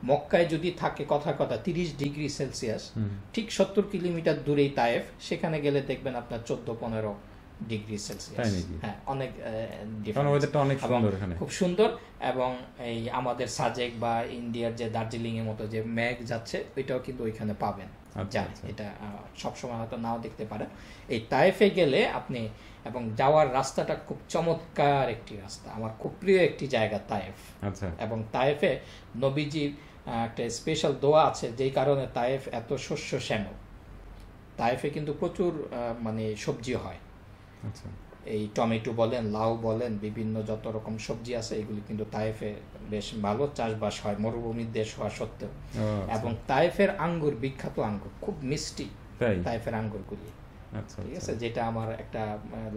মক্কায় যদি থাকে কথা 30 ডিগ্রি সেলসিয়াস, ঠিক 70 কিলোমিটার দূরেই তায়েফ, সেখানে গেলে দেখবেন আপনার 14-15 ডিগ্রি সেলসিয়াস। হ্যাঁ, অনেক খুব সুন্দর। এবং এই আমাদের সাজেক বা ইন্ডিয়ার যে দার্জিলিং এর মতো যে মেঘ যাচ্ছে, ওইটাও কিন্তু ওইখানে পাবেন। এটা সবসময় হয়তো নাও দেখতে পারে। এই তায়েফে গেলে আপনি, এবং যাওয়ার রাস্তাটা খুব চমৎকার একটি রাস্তা, আমার খুব প্রিয় একটি জায়গা তায়েফ। এবং তায়েফে নবীজির একটা স্পেশাল দোয়া আছে, যেই কারণে তায়েফ এত শস্য শ্যামল। তায়েফে কিন্তু প্রচুর মানে সবজি হয়, এই টমেটো বলেন, লাউ বলেন, বিভিন্ন যত রকম সবজি আছে, এগুলি কিন্তু তায়েফে বেশ ভালো চাষবাস হয়, মরুভূমির দেশ হওয়া সত্ত্বেও। এবং তায়েফের আঙ্গুর, বিখ্যাত আঙ্গুর, খুব মিষ্টি তায়েফের আঙ্গুরগুলি। আচ্ছা ঠিক আচ্ছা আছে, যেটা আমার একটা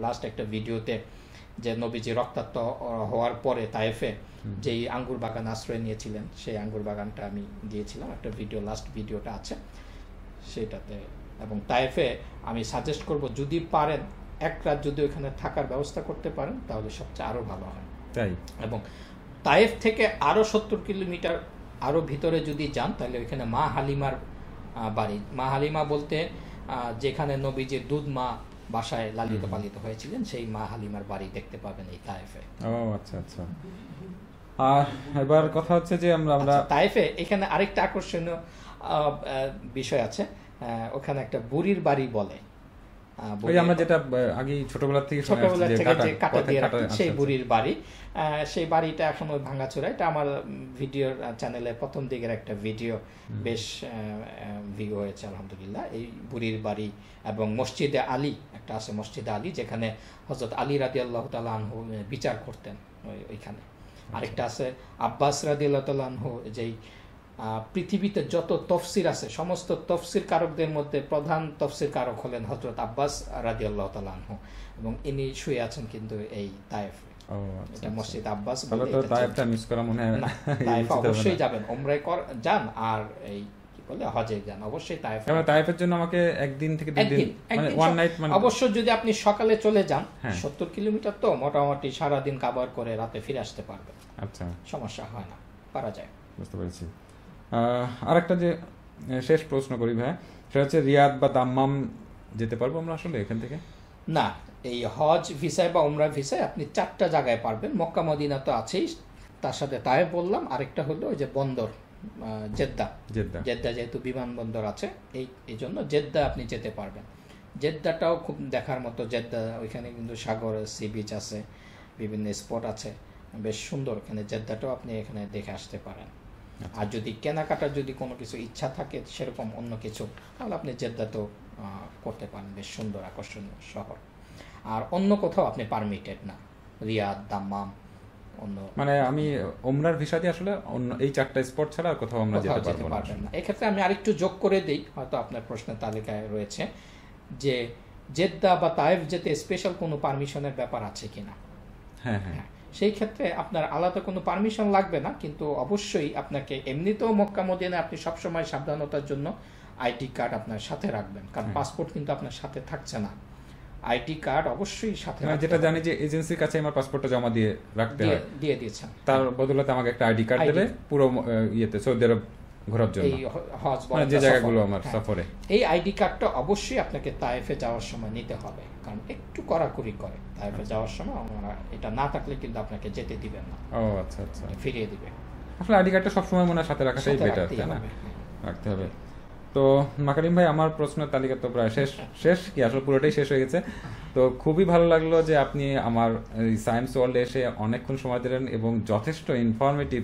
লাস্ট একটা ভিডিওতে, যে নবীজি রক্তাক্ত হওয়ার পরে তায়েফে যেই আঙ্গুর বাগান আশ্রয় নিয়েছিলেন, সেই আঙ্গুর বাগানটা আমি দিয়েছিলাম একটা ভিডিও, লাস্ট ভিডিওটা আছে সেটাতে। এবং তায়েফে আমি সাজেস্ট করব, যদি পারেন এক রাত যদি ওখানে থাকার ব্যবস্থা করতে পারেন তাহলে সবচেয়ে আরও ভালো হয়। তাই এবং তায়েফ থেকে আরও 70 কিলোমিটার আরও ভিতরে যদি যান তাহলে ওইখানে মা হালিমার বাড়ি। মা হালিমা বলতে যেখানে নবীজির দুধ মা বাসায় লালিত পালিত হয়েছিলেন, সেই মা হালিমার বাড়ি দেখতে পাবেন এই তায়েফে। ও আচ্ছা আচ্ছা। আর এবার কথা হচ্ছে যে আমরা তায়েফে এখানে আরেকটা আকর্ষণীয় বিষয় আছে, ওখানে একটা বুড়ির বাড়ি বলে, ওই আমরা যেটা আগে ছোটবেলা থেকে যে কাটা দিয়ে রাখতেন, সেই আচ্ছা, বুড়ির বাড়ি। সেই বাড়িটা এখন ওই ভাঙাচোরা, এটা আমার ভিডিওর চ্যানেলে প্রথম দিকের একটা ভিডিও, বেশ ভিউ হয়েছে আলহামদুলিল্লাহ। এই বুড়ির বাড়ি এবং মসজিদে আলী একটা আছে, মসজিদে আলী, যেখানে হযরত আলী রাদিয়াল্লাহু তাআলা আনহু বিচার করতেন ওইখানে। আরেকটা আছে আব্বাস রাদিয়াল্লাহু তাআলা আনহু, যেই পৃথিবীতে যত তফসির আছে সমস্ত তফসির কারকদের মধ্যে প্রধান তফসির কারক হলেন হযরত আব্বাস রাদিয়াল্লাহু তাআলা আনহু, এবং ইনি শুয়ে আছেন কিন্তু এই তায়েফে। এটা মসজিদ আব্বাস বলে। তো তায়েফটা মিস করা মনে হয় না, তায়েফ অবশ্যই যাবেন, ওমরায় যান আর এই কি বলে হজে যান, অবশ্যই তায়েফ। তায়েফের জন্য আমাকে একদিন থেকে 2 দিন মানে ওয়ান নাইট, মানে অবশ্য যদি আপনি সকালে চলে যান 70 কিলোমিটার তো মোটামুটি সারা দিন কভার করে রাতে ফিরে আসতে পারবেন। আচ্ছা, সমস্যা হয় না, পারা যায়। বুঝতে পেরেছি। আরেকটা যে শেষ প্রশ্ন করি ভাই, সেটা হচ্ছে রিয়াদ বা দাম্মাম যেতে পারবো আমরা আসলে এখান থেকে? না, এই হজ ভিসায় বা উমরা ভিসায় আপনি 4টা জায়গায় পারবেন। মক্কা মদিনা তো আছেই, তার সাথে তায়েফ বললাম, আরেকটা হলো ওই যে বন্দর জেদ্দা। জেদ্দা যেহেতু বিমানবন্দর আছে, এই জন্য জেদ্দা আপনি যেতে পারবেন। জেদ্দাটাও খুব দেখার মতো। জেদ্দা ওইখানে কিন্তু সাগর, সি বিচ আছে, বিভিন্ন স্পট আছে, বেশ সুন্দর। ওখানে জেদ্দাটাও আপনি এখানে দেখে আসতে পারেন। আর যদি কেনাকাটার যদি কোনো কিছু ইচ্ছা থাকে সেরকম অন্য কিছু, তাহলে আপনি জেদ্দাতেও করতে পারেন, বেশ সুন্দর আকর্ষণীয় শহর। আর অন্য কোথাও আপনি পারমিটেড না, রিয়াদ, দাম্মাম, অন্য মানে আমি ওমরার ভিসা দিয়ে আসলে অন্য এই 4টা স্পট ছাড়া আর কোথাও আমরা যেতে পারবো না। এক্ষেত্রে আমি আরেকটু যোগ করে দিই, হয়তো আপনার প্রশ্নের তালিকায় রয়েছে, যে জেদ্দা বা তায়েফ যেতে স্পেশাল কোনো পারমিশনের ব্যাপার আছে কিনা। হ্যাঁ হ্যাঁ, সেই ক্ষেত্রে আপনার আলাদা কোনো পারমিশন লাগবে না, কিন্তু অবশ্যই আপনাকে এমনিতেও মক্কা মদিনায় আপনি সবসময় সাবধানতার জন্য আইডি কার্ড আপনার সাথে রাখবেন, কারণ পাসপোর্ট কিন্তু আপনার সাথে থাকছে না। আইডি কার্ড অবশ্যই সাথে, যেটা জানি যে এজেন্সির কাছে আমার পাসপোর্টটা জমা দিয়ে রাখতে হয়, দিয়ে দিয়েছেন, তার বদলে আমাকে একটা আইডি কার্ড দেবে পুরো ইয়েতে সৌদি আরব ঘোরার জন্য, এই হজ যে জায়গাগুলো আমার সফরে। এই আইডি কার্ডটা অবশ্যই আপনাকে তায়েফে যাওয়ার সময় নিতে হবে, কারণ একটু কড়াকড়ি করে তায়েফে যাওয়ার সময়। এটা না থাকলে কিন্তু আপনাকে যেতে দিবেন না। ও আচ্ছা আচ্ছা, ফিরিয়ে দিবে। আসলে আইডি কার্ডটা সবসময় মনে সাথে রাখাটাই বেটার, তাই না? রাখতে হবে। তো মাকারিম ভাই, আমার প্রশ্নের তালিকা তো প্রায় শেষ কি আসলে পুরোটাই শেষ হয়ে গেছে। তো খুবই ভালো লাগলো যে আপনি আমার সায়েন্স ওয়ার্ল্ডে এসে অনেকক্ষণ সময় দিলেন এবং যথেষ্ট ইনফরমেটিভ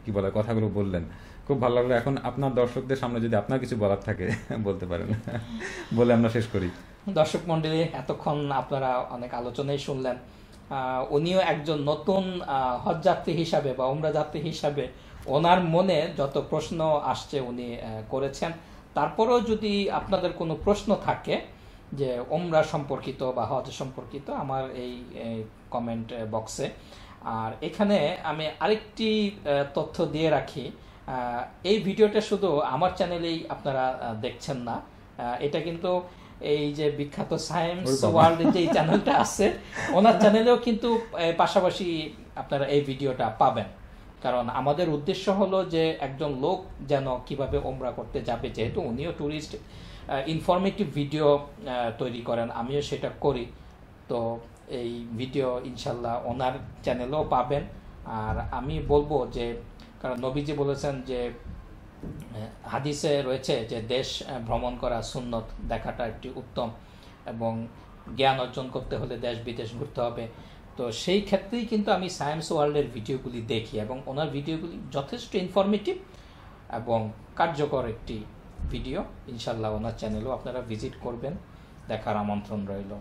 কি বলে কথাগুলো বললেন, খুব ভালো লাগলো। এখন আপনার দর্শকদের সামনে যদি আপনার কিছু বলার থাকে বলতে পারেন, বলে আমরা শেষ করি। দর্শক মন্ডলী, এতক্ষণ আপনারা অনেক আলোচনাই শুনলেন। উনিও একজন নতুন হজ যাত্রী হিসাবে বা উমরা যাত্রী হিসাবে ওনার মনে যত প্রশ্ন আসছে উনি করেছেন। তারপরেও যদি আপনাদের কোনো প্রশ্ন থাকে যে উমরা সম্পর্কিত বা হজ সম্পর্কিত, আমার এই কমেন্ট বক্সে। আর এখানে আমি আরেকটি তথ্য দিয়ে রাখি, এই ভিডিওটা শুধু আমার চ্যানেলেই আপনারা দেখছেন না, এটা কিন্তু এই যে বিখ্যাত সায়েন্স ওয়ার্ল্ড যে চ্যানেলটা আছে, ওনার চ্যানেলেও কিন্তু পাশাপাশি আপনারা এই ভিডিওটা পাবেন। কারণ আমাদের উদ্দেশ্য হলো যে একজন লোক যেন কিভাবে ওমরা করতে যাবে, যেহেতু উনিও ট্যুরিস্ট, ইনফরমেটিভ ভিডিও তৈরি করেন, আমিও সেটা করি। তো এই ভিডিও ইনশাল্লাহ ওনার চ্যানেলেও পাবেন। আর আমি বলবো যে, কারণ নবীজি বলেছেন যে হাদিসে রয়েছে যে দেশ ভ্রমণ করা সুন্নত, দেখাটা একটি উত্তম, এবং জ্ঞান অর্জন করতে হলে দেশ বিদেশ ঘুরতে হবে। তো সেই ক্ষেত্রেই কিন্তু আমি সায়েন্স ওয়ার্ল্ডের ভিডিওগুলি দেখি, এবং ওনার ভিডিওগুলি যথেষ্ট ইনফরমেটিভ এবং কার্যকর একটি ভিডিও। ইনশাল্লাহ ওনার চ্যানেলও আপনারা ভিজিট করবেন, দেখার আমন্ত্রণ রইল।